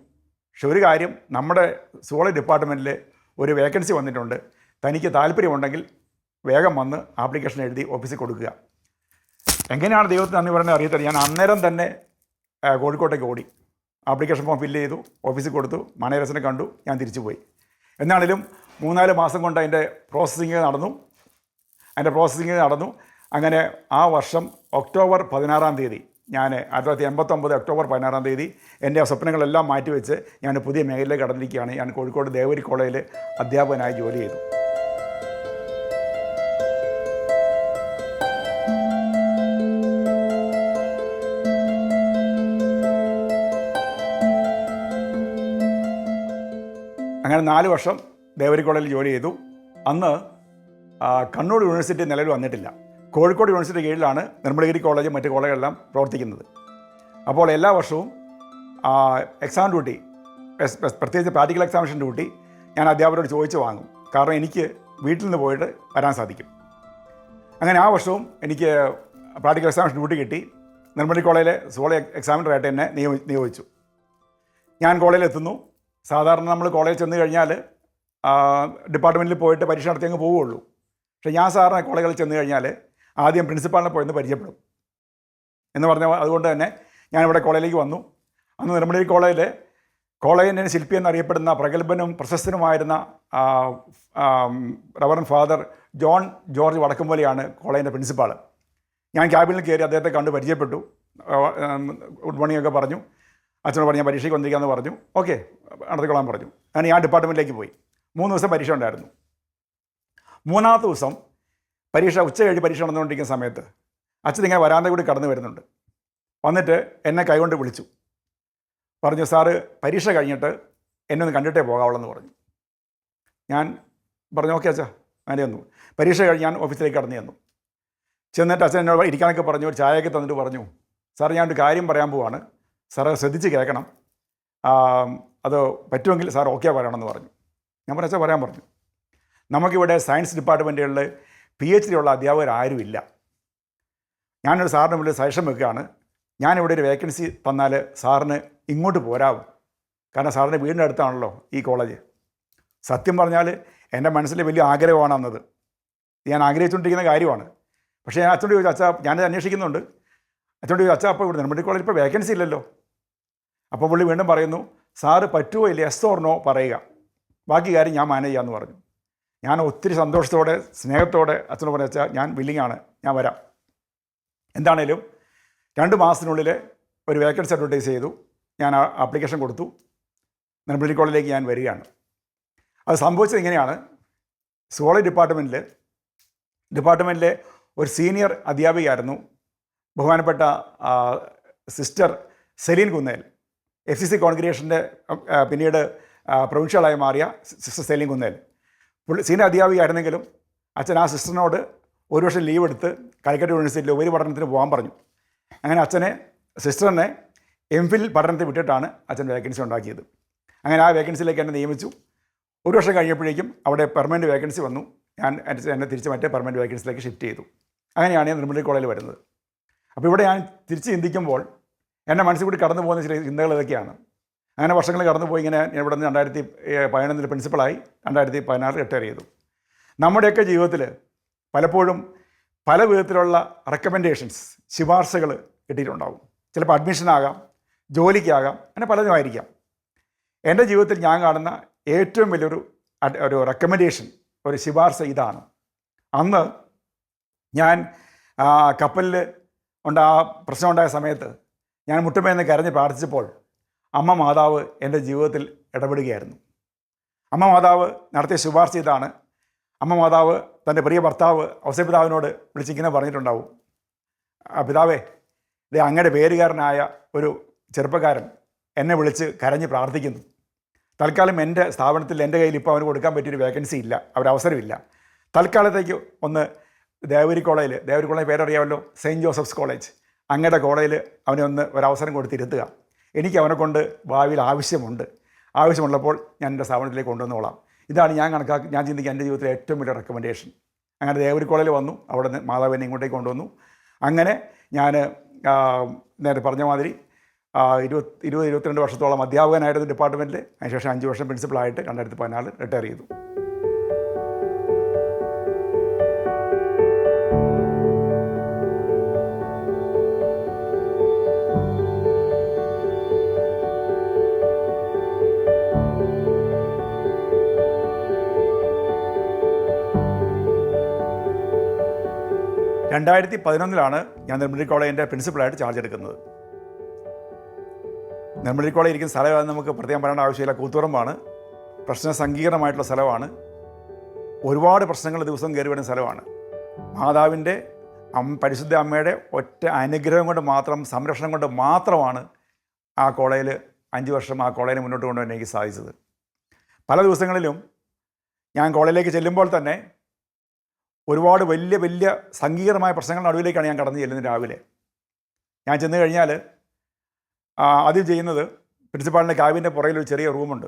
S1: പക്ഷെ ഒരു കാര്യം, നമ്മുടെ സുവോളജി ഡിപ്പാർട്ട്മെൻറ്റിൽ ഒരു വേക്കൻസി വന്നിട്ടുണ്ട്. തനിക്ക് താല്പര്യമുണ്ടെങ്കിൽ വേഗം വന്ന് ആപ്ലിക്കേഷൻ എഴുതി ഓഫീസിൽ കൊടുക്കുക. എങ്ങനെയാണ് ദൈവത്തിന് നന്ദി പറയുന്നത് അറിയത്തില്ല. ഞാൻ അന്നേരം തന്നെ കോഴിക്കോട്ടേക്ക് ഓടി, ആപ്ലിക്കേഷൻ ഫോം ഫില്ല് ചെയ്തു, ഓഫീസിൽ കൊടുത്തു, മാനേജേഴ്സിനെ കണ്ടു, ഞാൻ തിരിച്ചു പോയി. എന്നാണെങ്കിലും 3-4 മാസം കൊണ്ട് അതിൻ്റെ പ്രോസസ്സിങ് നടന്നു. അങ്ങനെ ആ വർഷം ഒക്ടോബർ 16-ാം തീയതി, ഞാൻ 1989 ഒക്ടോബർ 16-ാം തീയതി എൻ്റെ സ്വപ്നങ്ങളെല്ലാം മാറ്റിവെച്ച് ഞാൻ പുതിയ മേഖലയിലേക്ക് കടന്നിരിക്കുകയാണ്. ഞാൻ കോഴിക്കോട് ദേവഗിരി കോളേജിൽ അധ്യാപകനായി ജോലി ചെയ്തു. അങ്ങനെ 4 വർഷം ദേവഗിരി കോളേജിൽ ജോലി ചെയ്തു. അന്ന് കണ്ണൂർ യൂണിവേഴ്സിറ്റി നിലവിൽ വന്നിട്ടില്ല. കോഴിക്കോട് യൂണിവേഴ്സിറ്റി കീഴിലാണ് നിർമ്മലഗിരി കോളേജും മറ്റ് കോളേജുകളെല്ലാം പ്രവർത്തിക്കുന്നത്. അപ്പോൾ എല്ലാ വർഷവും എക്സാം ഡ്യൂട്ടി, പ്രത്യേകിച്ച് പ്രാക്ടിക്കൽ എക്സാമിനേഷൻ ഡ്യൂട്ടി ഞാൻ അധ്യാപകരോട് ചോദിച്ച് വാങ്ങും. കാരണം എനിക്ക് വീട്ടിൽ നിന്ന് പോയിട്ട് വരാൻ സാധിക്കും. അങ്ങനെ ആ വർഷവും എനിക്ക് പ്രാക്ടിക്കൽ എക്സാമിനേഷൻ ഡ്യൂട്ടി കിട്ടി. നിർമ്മലഗിരി കോളേജിലെ സുവോളജി എക്സാമിനറായിട്ട് എന്നെ നിയോഗിച്ചു. ഞാൻ കോളേജിലെത്തുന്നു. സാധാരണ നമ്മൾ കോളേജിൽ ചെന്ന് കഴിഞ്ഞാൽ ഡിപ്പാർട്ട്മെൻറ്റിൽ പോയിട്ട് പരീക്ഷ നടത്തി അങ്ങ് പോവുകയുള്ളൂ. പക്ഷേ ഞാൻ സാധാരണ കോളേജുകളിൽ ചെന്ന് കഴിഞ്ഞാൽ ആദ്യം പ്രിൻസിപ്പാളിനെ പോയി പരിചയപ്പെടും എന്ന് പറഞ്ഞ അതുകൊണ്ട് തന്നെ ഞാനിവിടെ കോളേജിലേക്ക് വന്നു. അന്ന് നിർമ്മലഗിരി കോളേജിൻ്റെ ശില്പി എന്നറിയപ്പെടുന്ന പ്രഗത്ഭനും പ്രശസ്തനുമായിരുന്ന റവറൻ ഫാദർ ജോൺ ജോർജ് വടക്കുംപോലെയാണ് കോളേജിൻ്റെ പ്രിൻസിപ്പാൾ. ഞാൻ ക്യാബിനിൽ കയറി അദ്ദേഹത്തെ കണ്ട് പരിചയപ്പെട്ടു. ഗുഡ് മോർണിംഗ് ഒക്കെ പറഞ്ഞു. അച്ഛനോട് പറഞ്ഞു ഞാൻ പരീക്ഷയ്ക്ക് വന്നിരിക്കാമെന്ന് പറഞ്ഞു. ഓക്കെ, നടത്തിക്കൊള്ളാൻ പറഞ്ഞു. അങ്ങനെ ഞാൻ ഡിപ്പാർട്ട്മെൻറ്റിലേക്ക് പോയി. 3 ദിവസം പരീക്ഷ ഉണ്ടായിരുന്നു. 3-ാമത്തെ ദിവസം ഉച്ച കഴിഞ്ഞ് പരീക്ഷ നടന്നുകൊണ്ടിരിക്കുന്ന സമയത്ത് അച്ഛൻ ഇങ്ങനെ വരാന്ത കൂടി കടന്നു വരുന്നുണ്ട്. വന്നിട്ട് എന്നെ കൈകൊണ്ട് വിളിച്ചു. പറഞ്ഞു, സാറ് പരീക്ഷ കഴിഞ്ഞിട്ട് എന്നെ ഒന്ന് കണ്ടിട്ടേ പോകാവുള്ളെന്ന് പറഞ്ഞു. ഞാൻ പറഞ്ഞു ഓക്കെ അച്ഛാ, അങ്ങനെ വന്നു. പരീക്ഷ കഴിഞ്ഞ് ഞാൻ ഓഫീസിലേക്ക് കടന്നു ചെന്നു. ചെന്നിട്ട് അച്ഛൻ എന്നോട് ഇരിക്കാനൊക്കെ പറഞ്ഞു, ഒരു ചായയൊക്കെ തന്നിട്ട് പറഞ്ഞു, സാർ ഞാനൊരു കാര്യം പറയാൻ പോവാണ്, സാറ് ശ്രദ്ധിച്ച് കേൾക്കണം, അത് പറ്റുമെങ്കിൽ സാർ ഓക്കെ പറയണമെന്ന് പറഞ്ഞു. ഞാൻ പറഞ്ഞു അച്ഛാ പറയാൻ പറഞ്ഞു. നമുക്കിവിടെ സയൻസ് ഡിപ്പാർട്ട്മെൻറ്റുകളിൽ PhD ഉള്ള അധ്യാപകർ ആരുമില്ല. ഞാനൊരു സാറിന് മുന്നിൽ സജഷൻ വെക്കുകയാണ്, ഞാനിവിടെ ഒരു വേക്കൻസി തന്നാൽ സാറിന് ഇങ്ങോട്ട് പോരാവും. കാരണം സാറിൻ്റെ വീടിൻ്റെ അടുത്താണല്ലോ ഈ കോളേജ്. സത്യം പറഞ്ഞാൽ എൻ്റെ മനസ്സിൽ വലിയ ആഗ്രഹമാണ് അന്നത്. ഞാൻ ആഗ്രഹിച്ചുകൊണ്ടിരിക്കുന്ന കാര്യമാണ്. പക്ഷേ ഞാൻ അച്ഛനോട് ചോദിച്ചു, അച്ഛാ ഞാനത് അന്വേഷിക്കുന്നുണ്ട്. അച്ഛനോട് ചോദിച്ചു, അച്ഛാ അപ്പോൾ ഇവിടെ നിർമ്മലഗിരി കോളേജിൽ ഇപ്പോൾ വേക്കൻസി ഇല്ലല്ലോ. അപ്പോൾ പുള്ളി വീണ്ടും പറയുന്നു, സാറ് പറ്റുമോ ഇല്ല, യെസ് ഓർ നോ പറയുക, ബാക്കി കാര്യം ഞാൻ മാനേജ് ചെയ്യാമെന്ന് പറഞ്ഞു. ഞാൻ ഒത്തിരി സന്തോഷത്തോടെ സ്നേഹത്തോടെ അച്ഛനോട് പറഞ്ഞു, അച്ഛാ ഞാൻ വില്ലിങ്ങാണ്, ഞാൻ വരാം. എന്താണേലും 2 മാസത്തിനുള്ളിൽ ഒരു വേക്കൻസി അഡ്വർട്ടൈസ് ചെയ്തു. ഞാൻ ആപ്ലിക്കേഷൻ കൊടുത്തു. നെടുമുടി കോളേജിലേക്ക് ഞാൻ വരികയാണ്. അത് സംഭവിച്ചത് ഇങ്ങനെയാണ്. സുവോളജി ഡിപ്പാർട്ട്മെൻറ്റിലെ ഒരു സീനിയർ അധ്യാപികയായിരുന്നു ബഹുമാനപ്പെട്ട സിസ്റ്റർ സെലീൻ കുന്നേൽ. FCC കോൺഗ്രിഗേഷൻ്റെ പിന്നീട് പ്രൊവിൻഷ്യലായി മാറിയ സിസ്റ്റർ സെലീൻ കുന്നേൽ. സീനിയർ അധ്യാപികയായിരുന്നെങ്കിലും അച്ഛൻ ആ സിസ്റ്ററിനോട് ഒരു വർഷം ലീവ് എടുത്ത് കാലിക്കറ്റ് യൂണിവേഴ്സിറ്റിയിൽ ഉപരിപഠനത്തിന് പോകാൻ പറഞ്ഞു. അങ്ങനെ സിസ്റ്ററിനെ MPhil പഠനത്തിൽ വിട്ടിട്ടാണ് അച്ഛൻ വേക്കൻസി ഉണ്ടാക്കിയത്. അങ്ങനെ ആ വേക്കൻസിയിലേക്ക് എന്നെ നിയമിച്ചു. ഒരു വർഷം കഴിഞ്ഞപ്പോഴേക്കും അവിടെ പെർമനൻറ്റ് വേക്കൻസി വന്നു. എന്നെ തിരിച്ച് മറ്റേ പെർമനൻറ്റ് വേക്കൻസിയിലേക്ക് ഷിഫ്റ്റ് ചെയ്തു. അങ്ങനെയാണ് ഞാൻ നെടുമുടി കോളേജിൽ വരുന്നത്. അപ്പോൾ ഇവിടെ ഞാൻ തിരിച്ച് ചിന്തിക്കുമ്പോൾ എൻ്റെ മനസ്സിൽ കൂടി കടന്നു പോകുന്ന ചില ചിന്തകൾ ഇതൊക്കെയാണ്. അങ്ങനെ വർഷങ്ങൾ കടന്നുപോയി. ഇങ്ങനെ ഇവിടെ നിന്ന് 2011 പ്രിൻസിപ്പളായി 2016 റിട്ടയർ ചെയ്തു. നമ്മുടെയൊക്കെ ജീവിതത്തിൽ പലപ്പോഴും പല വിധത്തിലുള്ള റെക്കമെൻഡേഷൻസ്, ശുപാർശകൾ കിട്ടിയിട്ടുണ്ടാകും. ചിലപ്പോൾ അഡ്മിഷനാകാം, ജോലിക്കാകാം, അങ്ങനെ പലതുമായിരിക്കാം. എൻ്റെ ജീവിതത്തിൽ ഞാൻ കാണുന്ന ഏറ്റവും വലിയൊരു റെക്കമെൻഡേഷൻ, ഒരു ശുപാർശ ഇതാണ്. അന്ന് ഞാൻ കപ്പലിൽ ആ പ്രശ്നമുണ്ടായ സമയത്ത് ഞാൻ മുട്ടുമേന്ന് കരഞ്ഞ് പ്രാർത്ഥിച്ചപ്പോൾ അമ്മ മാതാവ് എൻ്റെ ജീവിതത്തിൽ ഇടപെടുകയായിരുന്നു. അമ്മ മാതാവ് നടത്തിയ ശുപാർശ ഇതാണ്. അമ്മ മാതാവ് തൻ്റെ പ്രിയ ഭർത്താവ് ഔസേപ്പിതാവിനോട് വിളിച്ചിങ്ങനെ പറഞ്ഞിട്ടുണ്ടാവും, പിതാവേ, ഇത് അങ്ങയുടെ പേരുകാരനായ ഒരു ചെറുപ്പക്കാരൻ എന്നെ വിളിച്ച് കരഞ്ഞ് പ്രാർത്ഥിക്കുന്നു. തൽക്കാലം എൻ്റെ സ്ഥാപനത്തിൽ എൻ്റെ കയ്യിൽ ഇപ്പോൾ അവന് കൊടുക്കാൻ പറ്റിയൊരു വേക്കൻസി ഇല്ല, അവസരമില്ല. തൽക്കാലത്തേക്ക് ഒന്ന് ദേവഗിരി കോളേജിൽ പേരറിയാമല്ലോ, സെയിൻറ്റ് ജോസഫ്സ് കോളേജ്, അങ്ങയുടെ കോളേജിൽ അവനെ ഒന്ന് ഒരവസരം കൊടുത്തിരുത്തുക. എനിക്ക് അവനെ കൊണ്ട് ഭാവിയിൽ ആവശ്യമുള്ളപ്പോൾ ഞാൻ എൻ്റെ സ്ഥാപനത്തിലേക്ക് കൊണ്ടുവന്നോളാം. ഇതാണ് ഞാൻ ചിന്തിക്കുക എൻ്റെ ജീവിതത്തിലെ ഏറ്റവും വലിയ റെക്കമെൻഡേഷൻ. അങ്ങനെ ദേവഗിരി കോളേജിൽ വന്നു. അവിടെ നിന്ന് മാതാവിനെ ഇങ്ങോട്ടേക്ക് കൊണ്ടുവന്നു. അങ്ങനെ ഞാൻ നേരെ പറഞ്ഞ മാതിരി 22 വർഷത്തോളം അധ്യാപകനായിരുന്നു ഡിപ്പാർട്ട്മെൻറ്റിൽ. അതിനുശേഷം 5 വർഷം പ്രിൻസിപ്പളായിട്ട് 2014 റിട്ടയർ ചെയ്തു. രണ്ടായിരത്തി 2011 ഞാൻ നെടുമുടി കോളേജിൻ്റെ പ്രിൻസിപ്പളായിട്ട് ചാർജ് എടുക്കുന്നത്. നെടുമുടി കോളേജ് ഇരിക്കുന്ന സ്ഥലം നമുക്ക് പ്രത്യേകം പറയേണ്ട ആവശ്യമില്ല. കൂത്തുപറമ്പാണ്. പ്രശ്ന സങ്കീർണമായിട്ടുള്ള സ്ഥലമാണ്. ഒരുപാട് പ്രശ്നങ്ങൾ ദിവസം കയറി വരുന്ന സ്ഥലമാണ്. മാതാവിൻ്റെ പരിശുദ്ധ അമ്മയുടെ ഒറ്റ അനുഗ്രഹം കൊണ്ട് മാത്രം, സംരക്ഷണം കൊണ്ട് മാത്രമാണ് ആ കോളേജിൽ 5 വർഷം ആ കോളേജിനെ മുന്നോട്ട് കൊണ്ടുപോകാൻ എനിക്ക് സാധിച്ചത്. പല ദിവസങ്ങളിലും ഞാൻ കോളേജിലേക്ക് ചെല്ലുമ്പോൾ തന്നെ ഒരുപാട് വലിയ സങ്കീർണമായ പ്രശ്നങ്ങളുടെ നടുവിലേക്കാണ് ഞാൻ കടന്നു ചെല്ലുന്നത്. രാവിലെ ഞാൻ ചെന്ന് കഴിഞ്ഞാൽ ആദ്യം ചെയ്യുന്നത് പ്രിൻസിപ്പാളിൻ്റെ ക്യാബിൻ്റെ പുറകിൽ ഒരു ചെറിയ റൂമുണ്ട്.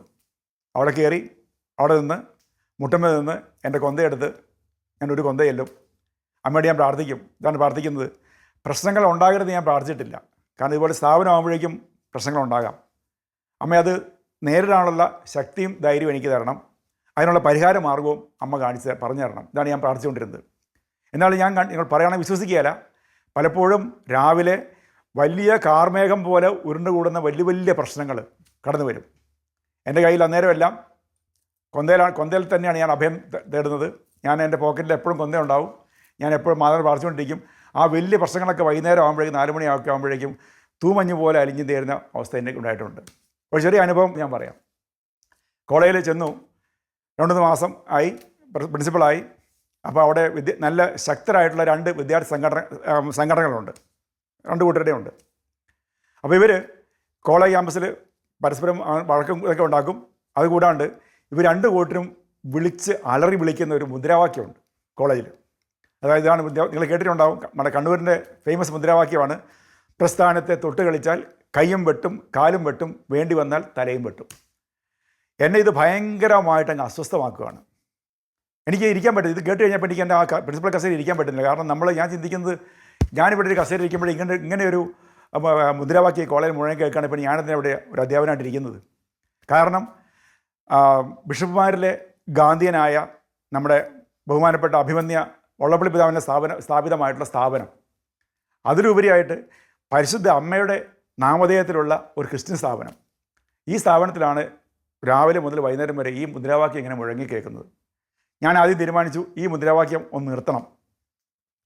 S1: അവിടെ കയറി അവിടെ നിന്ന് മുട്ടമ്മ നിന്ന് എൻ്റെ കൊന്തയെടുത്ത് ഞാനൊരു കൊന്ത ചെല്ലും. അമ്മയോട് ഞാൻ പ്രാർത്ഥിക്കും. ഇതാണ് പ്രാർത്ഥിക്കുന്നത്. പ്രശ്നങ്ങൾ ഉണ്ടാകരുത് ഞാൻ പ്രാർത്ഥിച്ചിട്ടില്ല. കാരണം ഇതുപോലെ സ്ഥാപനമാകുമ്പോഴേക്കും പ്രശ്നങ്ങളുണ്ടാകാം. അമ്മ അത് നേരിടാനുള്ള ശക്തിയും ധൈര്യവും എനിക്ക് തരണം. അതിനുള്ള പരിഹാര മാർഗവും അമ്മ പറഞ്ഞു തരണം. ഇതാണ് ഞാൻ പ്രാർത്ഥിച്ചുകൊണ്ടിരുന്നത്. എന്നാൽ നിങ്ങൾ പറയുകയാണെങ്കിൽ വിശ്വസിക്കുകയില്ല, പലപ്പോഴും രാവിലെ വലിയ കാർമേഘം പോലെ ഉരുണ്ടുകൂടുന്ന വലിയ പ്രശ്നങ്ങൾ കടന്നു വരും. എൻ്റെ കയ്യിൽ അന്നേരമെല്ലാം കൊന്തയിൽ തന്നെയാണ് ഞാൻ അഭയം തേടുന്നത്. ഞാൻ എൻ്റെ പോക്കറ്റിൽ എപ്പോഴും കൊന്ത ഉണ്ടാവും. ഞാൻ എപ്പോഴും മാതാവിനെ പ്രാർത്ഥിച്ചുകൊണ്ടിരിക്കും. ആ വലിയ പ്രശ്നങ്ങളൊക്കെ വൈകുന്നേരം ആകുമ്പോഴേക്കും 4 മണിയൊക്കെ ആകുമ്പോഴേക്കും തൂമഞ്ഞ് പോലെ അലിഞ്ഞു തീരുന്ന അവസ്ഥ എനിക്ക് ഉണ്ടായിട്ടുണ്ട്. ഒരു ചെറിയ അനുഭവം ഞാൻ പറയാം. കോളേജിൽ ചെന്നു, 2 മാസം ആയി, പ്രിൻസിപ്പളായി. അപ്പോൾ അവിടെ നല്ല ശക്തരായിട്ടുള്ള 2 വിദ്യാർത്ഥി സംഘടനകളുണ്ട്. 2 കൂട്ടരുടെ ഉണ്ട്. അപ്പോൾ ഇവർ കോളേജ് ക്യാമ്പസിൽ പരസ്പരം വഴക്കും ഇതൊക്കെ ഉണ്ടാക്കും. അതുകൂടാണ്ട് ഇവർ 2 കൂട്ടരും അലറി വിളിക്കുന്ന ഒരു മുദ്രാവാക്യമുണ്ട് കോളേജിൽ. അതായത് ഇതാണ് നിങ്ങൾ കേട്ടിട്ടുണ്ടാവും. നമ്മുടെ കണ്ണൂരിൻ്റെ ഫേമസ് മുദ്രാവാക്യമാണ്, പ്രസ്ഥാനത്തെ തൊട്ട് കളിച്ചാൽ കൈയും വെട്ടും കാലും വെട്ടും, വേണ്ടി വന്നാൽ തലയും വെട്ടും. എന്നെ ഇത് ഭയങ്കരമായിട്ട് അങ്ങ് അസ്വസ്ഥമാക്കുകയാണ്. എനിക്ക് ഇരിക്കാൻ പറ്റില്ല. ഇത് കേട്ട് കഴിഞ്ഞപ്പോൾ എനിക്ക് എൻ്റെ ആ പ്രിൻസിപ്പൽ കസേരയിൽ ഇരിക്കാൻ പറ്റുന്നില്ല. കാരണം ഞാൻ ചിന്തിക്കുന്നത്, ഞാനിവിടെ ഒരു കസേര ഇരിക്കുമ്പോഴേ ഇങ്ങനെ ഒരു മുദ്രാവാക്യ കോളേജിൽ മുഴുവൻ കേൾക്കുകയാണ്. ഇപ്പോൾ ഞാനെന്തിനാ ഇവിടെ ഒരു അധ്യാപകനായിട്ടിരിക്കുന്നത്? കാരണം ബിഷപ്പുമാരിലെ ഗാന്ധിയനായ നമ്മുടെ ബഹുമാനപ്പെട്ട അഭിമന്യ വള്ളപ്പള്ളി പിതാവിൻ്റെ സ്ഥാപിതമായിട്ടുള്ള സ്ഥാപനം, അതിലുപരിയായിട്ട് പരിശുദ്ധ അമ്മയുടെ നാമധേയത്തിലുള്ള ഒരു ക്രിസ്ത്യൻ സ്ഥാപനം. ഈ സ്ഥാപനത്തിലാണ് രാവിലെ മുതൽ വൈകുന്നേരം വരെ ഈ മുദ്രാവാക്യം ഇങ്ങനെ മുഴങ്ങി കേൾക്കുന്നത്. ഞാൻ ആദ്യം തീരുമാനിച്ചു ഈ മുദ്രാവാക്യം ഒന്ന് നിർത്തണം.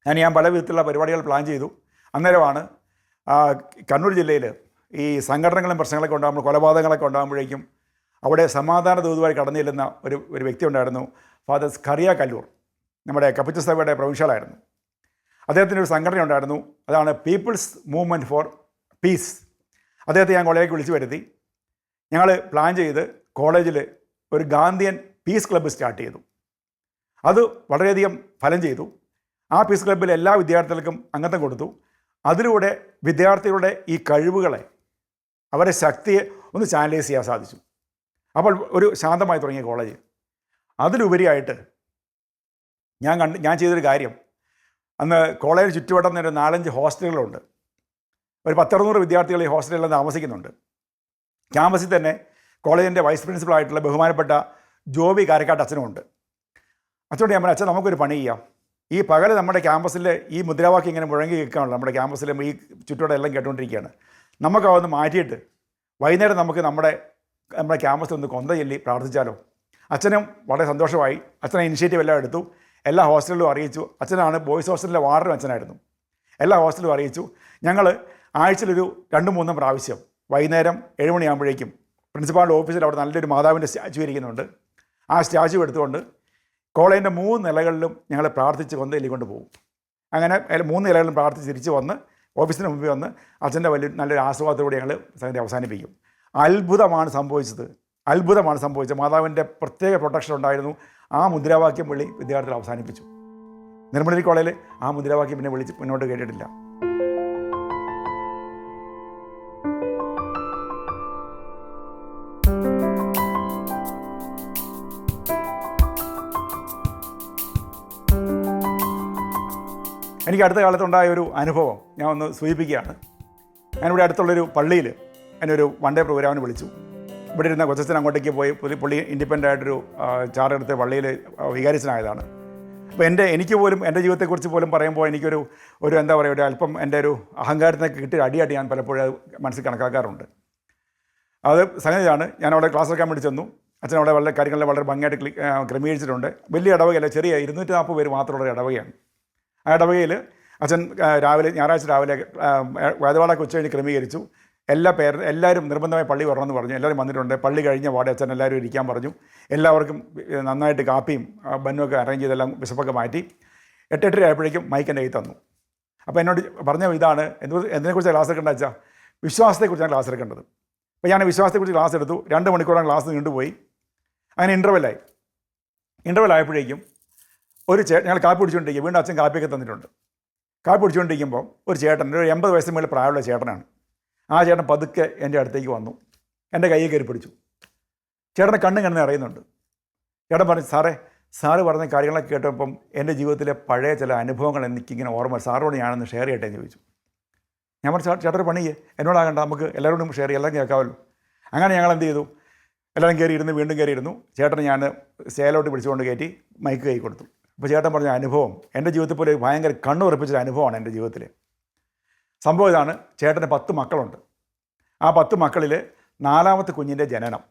S1: ഞാൻ പല വിധത്തിലുള്ള പരിപാടികൾ പ്ലാൻ ചെയ്തു. അന്നേരമാണ് കണ്ണൂർ ജില്ലയിൽ ഈ സംഘടനകളും പ്രശ്നങ്ങളൊക്കെ ഉണ്ടാകുമ്പോൾ, കൊലപാതകങ്ങളൊക്കെ ഉണ്ടാകുമ്പോഴേക്കും അവിടെ സമാധാന ദൂതുവായി കടന്നു ചെല്ലുന്ന ഒരു വ്യക്തി ഉണ്ടായിരുന്നു, ഫാദർ സ്കറിയ കല്ലൂർ. നമ്മുടെ കപ്പുച്ച സഭയുടെ പ്രൊവിൻഷ്യലായിരുന്നു. അദ്ദേഹത്തിൻ്റെ ഒരു സംഘടന ഉണ്ടായിരുന്നു, അതാണ് പീപ്പിൾസ് മൂവ്മെൻറ്റ് ഫോർ പീസ്. അദ്ദേഹത്തെ ഞാൻ കോളേജിലേക്ക് വിളിച്ചു വരുത്തി. ഞങ്ങൾ പ്ലാൻ ചെയ്ത് കോളേജിൽ ഒരു ഗാന്ധിയൻ പീസ് ക്ലബ്ബ് സ്റ്റാർട്ട് ചെയ്തു. അത് വളരെയധികം ഫലം ചെയ്തു. ആ പീസ് ക്ലബ്ബിൽ എല്ലാ വിദ്യാർത്ഥികൾക്കും അംഗത്വം കൊടുത്തു. അതിലൂടെ വിദ്യാർത്ഥികളുടെ ഈ കഴിവുകളെ, അവരെ ശക്തിയെ ഒന്ന് ചാനലൈസ് ചെയ്യാൻ സാധിച്ചു. അപ്പോൾ ഒരു ശാന്തമായി തുടങ്ങിയ കോളേജ്. അതിലുപരിയായിട്ട് ഞാൻ ചെയ്തൊരു കാര്യം, അന്ന് കോളേജ് ചുറ്റുവട്ടം ഒരു 4-5 ഹോസ്റ്റലുകളുണ്ട്. ഒരു 10-600 വിദ്യാർത്ഥികൾ ഈ ഹോസ്റ്റലിൽ താമസിക്കുന്നുണ്ട്. ക്യാമ്പസിൽ തന്നെ കോളേജിൻ്റെ വൈസ് പ്രിൻസിപ്പളായിട്ടുള്ള ബഹുമാനപ്പെട്ട ജോബി കാരക്കാട്ട് അച്ഛനുമുണ്ട്. അച്ഛനോട് ഞാൻ പറഞ്ഞു, അച്ഛൻ നമുക്കൊരു പണി ചെയ്യാം. ഈ പകൽ നമ്മുടെ ക്യാമ്പസിൽ ഈ മുദ്രാവാക്യം ഇങ്ങനെ മുഴങ്ങി കേൾക്കാണല്ലോ, നമ്മുടെ ക്യാമ്പസിലും ഈ ചുറ്റോടെ എല്ലാം കേട്ടുകൊണ്ടിരിക്കുകയാണ്. നമുക്കതൊന്ന് മാറ്റിയിട്ട് വൈകുന്നേരം നമുക്ക് നമ്മുടെ ക്യാമ്പസിൽ ഒന്ന് കൊന്ത ചൊല്ലി പ്രാർത്ഥിച്ചാലോ? അച്ഛനും വളരെ സന്തോഷമായി. അച്ഛനെ ഇനിഷ്യേറ്റീവ് എല്ലാം എടുത്തു. എല്ലാ ഹോസ്റ്റലിലും അറിയിച്ചു. അച്ഛനാണ് ബോയ്സ് ഹോസ്റ്റലിലെ വാർഡനും അച്ഛനായിരുന്നു. എല്ലാ ഹോസ്റ്റലിലും അറിയിച്ചു. ഞങ്ങൾ ആഴ്ചയിലൊരു 2-3 പ്രാവശ്യം വൈകുന്നേരം 7 മണിയാകുമ്പോഴേക്കും പ്രിൻസിപ്പാളിൻ്റെ ഓഫീസിൽ അവിടെ നല്ലൊരു മാതാവിൻ്റെ സ്റ്റാച്ചു ഇരിക്കുന്നുണ്ട്. ആ സ്റ്റാച്ചു എടുത്തുകൊണ്ട് കോളേജിൻ്റെ 3 നിലകളിലും ഞങ്ങൾ പ്രാർത്ഥിച്ച് കൊന്തയിലേക്ക് പോകും. അങ്ങനെ 3 നിലകളിലും പ്രാർത്ഥിച്ച് തിരിച്ച് വന്ന് ഓഫീസിന് മുമ്പിൽ വന്ന് അച്ഛൻ്റെ നല്ലൊരു ആസ്വാദത്തോടെ ഞങ്ങൾ സംഗതി അവസാനിപ്പിക്കും. അത്ഭുതമാണ് സംഭവിച്ചത്. മാതാവിൻ്റെ പ്രത്യേക പ്രൊട്ടക്ഷൻ ഉണ്ടായിരുന്നു. ആ മുദ്രാവാക്യം വിളി വിദ്യാർത്ഥികൾ അവസാനിപ്പിച്ചു. നിർമ്മലഗിരി കോളേജിൽ ആ മുദ്രാവാക്യം പിന്നെ വിളിച്ച് മുന്നോട്ട് കേട്ടിട്ടില്ല. എനിക്ക് അടുത്ത കാലത്തുണ്ടായ ഒരു അനുഭവം ഞാൻ ഒന്ന് സൂചിപ്പിക്കുകയാണ്. ഞാനിവിടെ അടുത്തുള്ളൊരു പള്ളിയിൽ എന്നെ ഒരു 1 ഡേ പ്രോഗ്രാമിന് വിളിച്ചു. ഇവിടെ ഇരുന്ന കൊച്ചച്ഛൻ അങ്ങോട്ടേക്ക് പോയി. പുള്ളി ഇൻഡിപെൻഡൻ്റ് ആയിട്ടൊരു ചാർജെടുത്ത് പള്ളിയിൽ വികാരിച്ചനായതാണ്. അപ്പോൾ എനിക്ക് പോലും എൻ്റെ ജീവിതത്തെക്കുറിച്ച് പോലും പറയുമ്പോൾ എനിക്കൊരു എന്താ പറയുക, ഒരു അല്പം എൻ്റെ ഒരു അഹങ്കാരത്തിനൊക്കെ കിട്ടിയ അടിയായിട്ട് ഞാൻ പലപ്പോഴും മനസ്സിൽ കണക്കാക്കാറുണ്ട്. അത് സംഗതിയാണ്. ഞാൻ അവിടെ ക്ലാസ് എടുക്കാൻ വേണ്ടി ചെന്നു. അച്ഛൻ അവിടെ വളരെ കാര്യങ്ങളിൽ വളരെ ഭംഗിയായിട്ട് ക്രമീകരിച്ചിട്ടുണ്ട്. വലിയ ഇടവകയല്ല, ചെറിയ 240 പേര് മാത്രമുള്ള ഇടവകയാണ്. ആ ഇടവകയിൽ അച്ഛൻ ഞായറാഴ്ച രാവിലെ വേദപാഠമൊക്കെ ഉച്ച കഴിഞ്ഞ് ക്രമീകരിച്ചു. എല്ലാവരും നിർബന്ധമായി പള്ളി വരണമെന്ന് പറഞ്ഞു. എല്ലാവരും വന്നിട്ടുണ്ട്. പള്ളി കഴിഞ്ഞ പാടെ അച്ഛൻ എല്ലാവരും ഇരിക്കാൻ പറഞ്ഞു. എല്ലാവർക്കും നന്നായിട്ട് കാപ്പിയും ബന്നുമൊക്കെ അറേഞ്ച് ചെയ്തെല്ലാം വിശപ്പൊക്കെ മാറ്റി 8-8:30 ആയപ്പോഴേക്കും മൈക്ക് എൻ്റെ കയ്യിൽ തന്നു. അപ്പോൾ എന്നോട് പറഞ്ഞ ഇതാണ്, എന്തിനെക്കുറിച്ചാണ് ക്ലാസ് എടുക്കേണ്ടത് വെച്ചാൽ വിശ്വാസത്തെക്കുറിച്ചാണ് ക്ലാസ് എടുക്കേണ്ടത്. അപ്പോൾ ഞാൻ വിശ്വാസത്തെക്കുറിച്ച് ക്ലാസ് എടുത്തു. 2 മണിക്കൂറാണ് ക്ലാസ് നീണ്ടുപോയി. അങ്ങനെ ഇൻ്റർവെൽ ആയപ്പോഴേക്കും ഞങ്ങൾ കാപ്പി പിടിച്ചുകൊണ്ടിരിക്കുക. വീണ്ടും അച്ഛൻ കാപ്പിയൊക്കെ തന്നിട്ടുണ്ട്. കാപ്പി പിടിച്ചുകൊണ്ടിരിക്കുമ്പോൾ ഒരു ചേട്ടൻ, ഒരു 80 വയസ്സിന് മേലെ പ്രായമുള്ള ചേട്ടനാണ്. ആ ചേട്ടൻ പതുക്കെ എൻ്റെ അടുത്തേക്ക് വന്നു. എൻ്റെ കയ്യിൽ കയറി പിടിച്ചു. ചേട്ടനെ കണ്ണ് അറിയുന്നുണ്ട്. ചേട്ടൻ പറഞ്ഞു, സാറ് പറഞ്ഞ കാര്യങ്ങളൊക്കെ കേട്ടപ്പം എൻ്റെ ജീവിതത്തിലെ പഴയ ചില അനുഭവങ്ങൾ എനിക്കിങ്ങനെ ഓർമ്മ, സാറോട് ഞാനൊന്ന് ഷെയർ ചെയ്യട്ടെ എന്ന് ചോദിച്ചു. ഞാൻ പറഞ്ഞു, ചേട്ടൻ പണിയേ, എന്നോടാകണ്ട, നമുക്ക് എല്ലാവരോടും ഷെയർ ചെയ്യാം, എല്ലാം കേൾക്കാമല്ലോ. അങ്ങനെ ഞങ്ങൾ എന്ത് ചെയ്തു, എല്ലാവരും വീണ്ടും കയറിയിരുന്നു. ചേട്ടനെ ഞാൻ സ്റ്റേലോട്ട് പിടിച്ചുകൊണ്ട് കയറ്റി മൈക്ക് കൈ കൊടുത്തു. അപ്പോൾ ചേട്ടൻ പറഞ്ഞ അനുഭവം എൻ്റെ ജീവിതത്തിൽ പോലെ ഭയങ്കര കണ്ണുറപ്പിച്ചൊരു അനുഭവമാണ് എൻ്റെ ജീവിതത്തിൽ. സംഭവം ഇതാണ്, ചേട്ടന് 10 മക്കളുണ്ട്. ആ 10 മക്കളിൽ 4ാമത്തെ കുഞ്ഞിൻ്റെ ജനനം.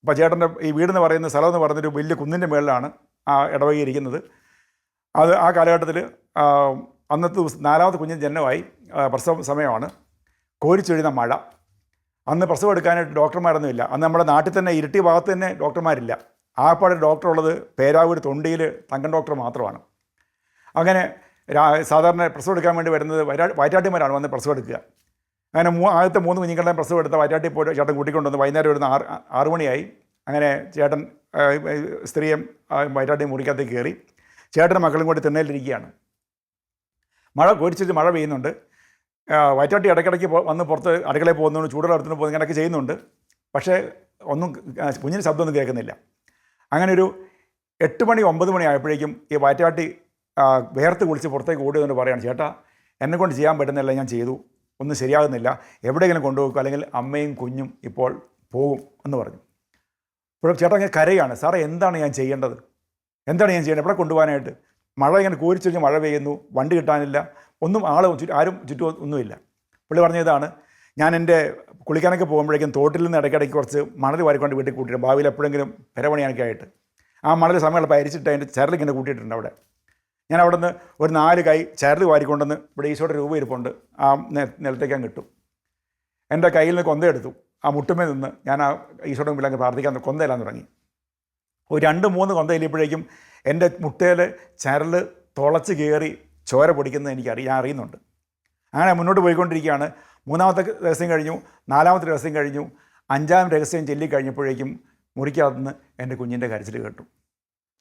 S1: അപ്പോൾ ചേട്ടൻ്റെ ഈ വീടെന്ന് പറയുന്ന സ്ഥലം എന്ന് പറയുന്നൊരു വലിയ കുന്നിൻ്റെ മുകളിലാണ് ആ ഇടവക ഇരിക്കുന്നത്. ആ കാലഘട്ടത്തിൽ അന്നത്തെ ദിവസം 4ാമത്തെ കുഞ്ഞിൻ്റെ ജനനമായി. പ്രസവ സമയമാണ്. കോരിച്ചൊഴിയുന്ന മഴ. അന്ന് പ്രസവം എടുക്കാനായിട്ട് ഡോക്ടർമാരൊന്നുമില്ല. അന്ന് നമ്മുടെ നാട്ടിൽ തന്നെ ഇരിട്ടി ഭാഗത്ത് തന്നെ ഡോക്ടർമാരില്ല. ആപ്പാടെ ഡോക്ടർ ഉള്ളത് പേരാവൂർ തൊണ്ടിയിൽ തങ്കൻ ഡോക്ടർ മാത്രമാണ്. അങ്ങനെ സാധാരണ പ്രസവം എടുക്കാൻ വേണ്ടി വരുന്നത് വയറ്റാട്ടിമാരാണ് വന്ന് പ്രസവം എടുക്കുക. അങ്ങനെ ആദ്യത്തെ 3 കുഞ്ഞുങ്ങളുടെയും പ്രസവം എടുത്ത വയറ്റാട്ടി പോയി ചേട്ടൻ കൂട്ടിക്കൊണ്ടുവന്ന് വൈകുന്നേരം വരുന്ന 6 മണിയായി. അങ്ങനെ ചേട്ടൻ സ്ത്രീയും വയറ്റാട്ടി മുറിക്കകത്തേക്ക് കയറി. ചേട്ടൻ്റെ മക്കളും കൂടി തിണ്ണയിലിരിക്കുകയാണ്. കോരിച്ചിട്ട് മഴ പെയ്യുന്നുണ്ട്. വയറ്റാട്ടി ഇടയ്ക്കിടയ്ക്ക് വന്ന് പുറത്ത് അടുക്കളയിൽ പോകുന്നു, ചൂടുള്ള അടുത്തിന് പോകുന്നു, ഇങ്ങനെയൊക്കെ ചെയ്യുന്നുണ്ട്. പക്ഷേ കുഞ്ഞിന് ശബ്ദമൊന്നും കേൾക്കുന്നില്ല. അങ്ങനെ ഒരു 8 മണി 9 മണി ആയപ്പോഴേക്കും ഈ വയറ്റാട്ടി വേർത്ത് കുളിച്ച് പുറത്തേക്ക് ഓടിയെന്ന് പറയുകയാണ്, ചേട്ടാ എന്നെക്കൊണ്ട് ചെയ്യാൻ പറ്റുന്നില്ല, ഞാൻ ചെയ്തു, ഒന്നും ശരിയാകുന്നില്ല, എവിടെയെങ്കിലും കൊണ്ടുപോകും, അല്ലെങ്കിൽ അമ്മയും കുഞ്ഞും ഇപ്പോൾ പോകും എന്ന് പറഞ്ഞു. ഇപ്പോൾ ചേട്ടാ ഇങ്ങനെ കരയാണ്, സാറേ എന്താണ് ഞാൻ ചെയ്യേണ്ടത്, എവിടെ കൊണ്ടുപോകാനായിട്ട്? മഴ ഇങ്ങനെ കോരിച്ചൊരിഞ്ഞ് മഴ പെയ്യുന്നു, വണ്ടി കിട്ടാനില്ല, ഒന്നും ആരും ചുറ്റും ഒന്നുമില്ല. പുള്ളി പറഞ്ഞതാണ്, ഞാൻ എൻ്റെ കുളിക്കാനൊക്കെ പോകുമ്പോഴേക്കും തോട്ടിൽ നിന്ന് ഇടയ്ക്കിടയ്ക്ക് കുറച്ച് മണൽ വാരിക്കൊണ്ട് വീട്ടിൽ കൂട്ടിയിട്ടുണ്ട്, ഭാവിയിൽ എപ്പോഴെങ്കിലും പെരപണിയാനൊക്കെ ആയിട്ട്. ആ മണൽ സമയമുള്ളപ്പോൾ അരിച്ചിട്ട് അതിൻ്റെ ചരലിങ്ങനെ കൂട്ടിയിട്ടുണ്ട് അവിടെ. ഞാൻ അവിടെ നിന്ന് ഒരു 4 കൈ ചരൽ വാരിക്കൊണ്ടെന്ന് ഇവിടെ ഈശോയുടെ രൂപ ഇരിപ്പുണ്ട്, ആ നിലത്തേക്കാൻ കിട്ടും. എൻ്റെ കയ്യിൽ നിന്ന് കൊന്തയെടുത്തു. ആ മുട്ടുമേ നിന്ന് ഞാൻ ആ ഈശോയുടെ മുമ്പിൽ അങ്ങ് പ്രാർത്ഥിക്കാൻ കൊന്തയിലാൻ തുടങ്ങി. ഒരു 2-3 കൊന്തയില്ലപ്പോഴേക്കും എൻ്റെ മുട്ടയിൽ ചരൽ തുളച്ച് കയറി ചോര പൊടിക്കുന്നത് ഞാൻ അറിയുന്നുണ്ട്. അങ്ങനെ മുന്നോട്ട് പോയിക്കൊണ്ടിരിക്കുകയാണ്. 3-ാമത്തെ രഹസ്യം കഴിഞ്ഞു, 4-ാമത്തെ രഹസ്യം കഴിഞ്ഞു, 5-ാം രഹസ്യം ചൊല്ലിക്കഴിഞ്ഞപ്പോഴേക്കും മുറിക്കകത്തുനിന്ന് എൻ്റെ കുഞ്ഞിൻ്റെ കരച്ചിൽ കേട്ടു.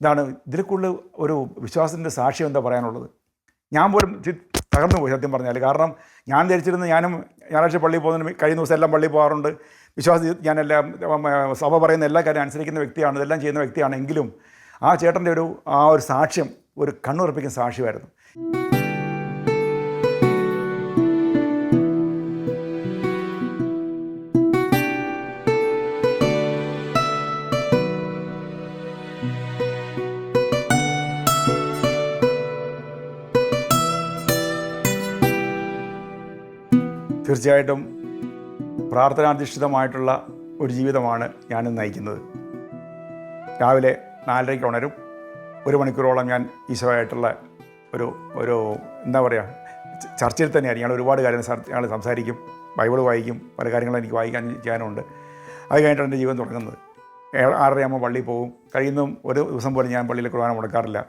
S1: ഇതാണ് ഇതിൽ കൂടുതൽ ഒരു വിശ്വാസത്തിൻ്റെ സാക്ഷ്യം എന്താ പറയാനുള്ളത്? ഞാൻ പോലും തകർന്നു പോയി സത്യം പറഞ്ഞാൽ. കാരണം ഞാൻ ധരിച്ചിരുന്ന, ഞാനും ഞായറാഴ്ച പള്ളിയിൽ പോകുന്നതിന് കഴിഞ്ഞ ദിവസം എല്ലാം പള്ളിയിൽ പോകാറുണ്ട്. ഞാനെല്ലാം സഭ പറയുന്ന എല്ലാ കാര്യം അനുസരിക്കുന്ന വ്യക്തിയാണ്, ഇതെല്ലാം ചെയ്യുന്ന വ്യക്തിയാണെങ്കിലും ആ ചേട്ടൻ്റെ ഒരു സാക്ഷ്യം ഒരു കണ്ണുറപ്പിക്കുന്ന സാക്ഷ്യമായിരുന്നു. തീർച്ചയായിട്ടും പ്രാർത്ഥനാധിഷ്ഠിതമായിട്ടുള്ള ഒരു ജീവിതമാണ് ഞാനിന്ന് നയിക്കുന്നത്. രാവിലെ 4:30 ഉണരും. 1 മണിക്കൂറോളം ഞാൻ ഈശോയായിട്ടുള്ള ഒരു എന്താ പറയുക, ചർച്ചയിൽ തന്നെയാണ്. ഞാൻ ഒരുപാട് കാര്യങ്ങൾ സംസാരിക്കും, ബൈബിൾ വായിക്കും, പല കാര്യങ്ങളും എനിക്ക് വായിക്കാൻ ചെയ്യാനുണ്ട്. അത് കഴിഞ്ഞിട്ടാണ് എൻ്റെ ജീവിതം തുടങ്ങുന്നത്. 6:30 പള്ളിയിൽ പോകും. കഴിയുന്നതും ഒരു ദിവസം പോലും ഞാൻ പള്ളിയിൽ കുർബാന മുടക്കാറില്ല.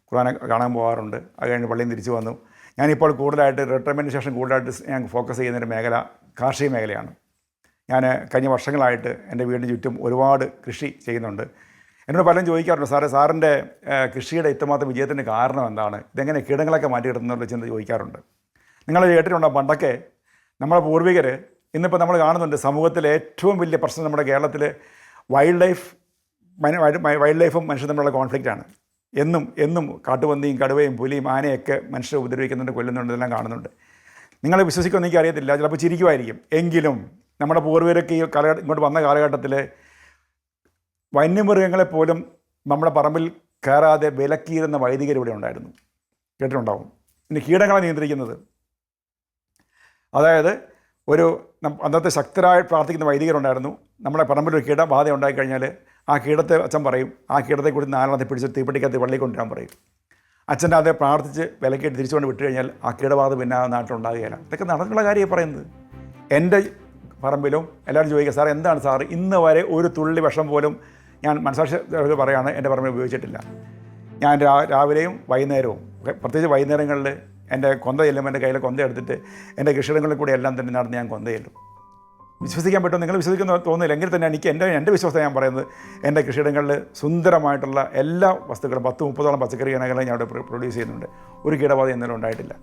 S1: കുർബാന കാണാൻ പോകാറുണ്ട്. അത് കഴിഞ്ഞ് പള്ളിയിൽ തിരിച്ചു വന്നു. ഞാനിപ്പോൾ കൂടുതലായിട്ട് റിട്ടയർമെൻറ്റിന് ശേഷം കൂടുതലായിട്ട് ഞാൻ ഫോക്കസ് ചെയ്യുന്നൊരു മേഖല കാർഷിക മേഖലയാണ്. ഞാൻ കഴിഞ്ഞ വർഷങ്ങളായിട്ട് എൻ്റെ വീടിന് ചുറ്റും ഒരുപാട് കൃഷി ചെയ്യുന്നുണ്ട്. എന്നോട് പലരും ചോദിക്കാറുണ്ട്, സാറിൻ്റെ കൃഷിയുടെ ഇത്രമാത്രം വിജയത്തിൻ്റെ കാരണം എന്താണ്, ഇതെങ്ങനെ കീടങ്ങളൊക്കെ മാറ്റിയിടുന്നതെന്ന് വെച്ചെന്ന് ചോദിക്കാറുണ്ട്. നിങ്ങൾ കേട്ടിട്ടുണ്ടോ, പണ്ടൊക്കെ നമ്മളെ പൂർവികർ, ഇന്നിപ്പോൾ നമ്മൾ കാണുന്നുണ്ട് സമൂഹത്തിലെ ഏറ്റവും വലിയ പ്രശ്നം നമ്മുടെ കേരളത്തിൽ വൈൽഡ് ലൈഫും മനുഷ്യരും തമ്മിലുള്ള കോൺഫ്ലിക്റ്റാണ്. എന്നും കാട്ടുപന്നിയും കടുവയും പുലിയും ആനയൊക്കെ മനുഷ്യരെ ഉപദ്രവിക്കുന്നുണ്ട്, കൊല്ലുന്നുണ്ട്, ഇതെല്ലാം കാണുന്നുണ്ട്. നിങ്ങൾ വിശ്വസിക്കുമെന്ന് എനിക്ക് അറിയത്തില്ല, ചിലപ്പോൾ ചിരിക്കുമായിരിക്കും. എങ്കിലും നമ്മുടെ പൂർവികരൊക്കെ ഇങ്ങോട്ട് വന്ന കാലഘട്ടത്തിൽ വന്യമൃഗങ്ങളെപ്പോലും നമ്മുടെ പറമ്പിൽ കയറാതെ വിലക്കിയിരുന്ന വൈദികർ ഇവിടെ ഉണ്ടായിരുന്നു. കേട്ടിട്ടുണ്ടാവും. ഇനി കീടങ്ങളെ നിയന്ത്രിക്കുന്നത്, അതായത് അന്നത്തെ ശക്തരായി പ്രാർത്ഥിക്കുന്ന വൈദികരുണ്ടായിരുന്നു. നമ്മുടെ പറമ്പിലൊരു കീടബാധ ഉണ്ടായിക്കഴിഞ്ഞാൽ ആ കീടത്തെ അച്ഛൻ പറയും, ആ കീടത്തെ കൂടി 4 പിടിച്ച് തീപ്പെട്ടിക്കകത്ത് പള്ളിയിൽ കൊണ്ടുവരാൻ പറയും. അച്ഛൻ്റെ അതേ പ്രാർത്ഥിച്ച് വിലക്കിയിട്ട് തിരിച്ചുകൊണ്ട് വിട്ടു കഴിഞ്ഞാൽ ആ കീടബാധ പിന്നെ ആ നാട്ടിലുണ്ടാകുകയില്ല. ഇതൊക്കെ നടന്നുള്ള കാര്യമാണ് പറയുന്നത്. എൻ്റെ പറമ്പിലും എല്ലാവരും ചോദിക്കുക, സാർ എന്താണ് സാർ ഇന്ന് വരെ ഒരു തുള്ളി വിഷം പോലും ഞാൻ മനസാക്ഷി പറയുകയാണ് എൻ്റെ പറമ്പിൽ ഉപയോഗിച്ചിട്ടില്ല. ഞാൻ രാവിലെയും വൈകുന്നേരവും, പ്രത്യേകിച്ച് വൈകുന്നേരങ്ങളിൽ എൻ്റെ കൊന്ത ചെല്ലുമ്പോൾ എൻ്റെ കയ്യിലെ കൊന്ത എടുത്തിട്ട് എൻ്റെ കൃഷിയിടങ്ങളിൽ കൂടി എല്ലാം തന്നെ നടന്ന് ഞാൻ കൊന്ത ചെല്ലും. വിശ്വസിക്കാൻ പറ്റുമോ? നിങ്ങൾ വിശ്വസിക്കുന്ന തോന്നുന്നില്ല. എങ്കിൽ തന്നെ എനിക്ക് എൻ്റെ വിശ്വാസം ഞാൻ പറയുന്നത്, എൻ്റെ കൃഷിയിടങ്ങളിൽ സുന്ദരമായിട്ടുള്ള എല്ലാ വസ്തുക്കളും 10-30ഓളം പച്ചക്കറി ഇനങ്ങളും ഞാൻ അവിടെ പ്രൊഡ്യൂസ് ചെയ്യുന്നുണ്ട്. ഒരു കീടബാധ എന്നാലും ഉണ്ടായിട്ടില്ല.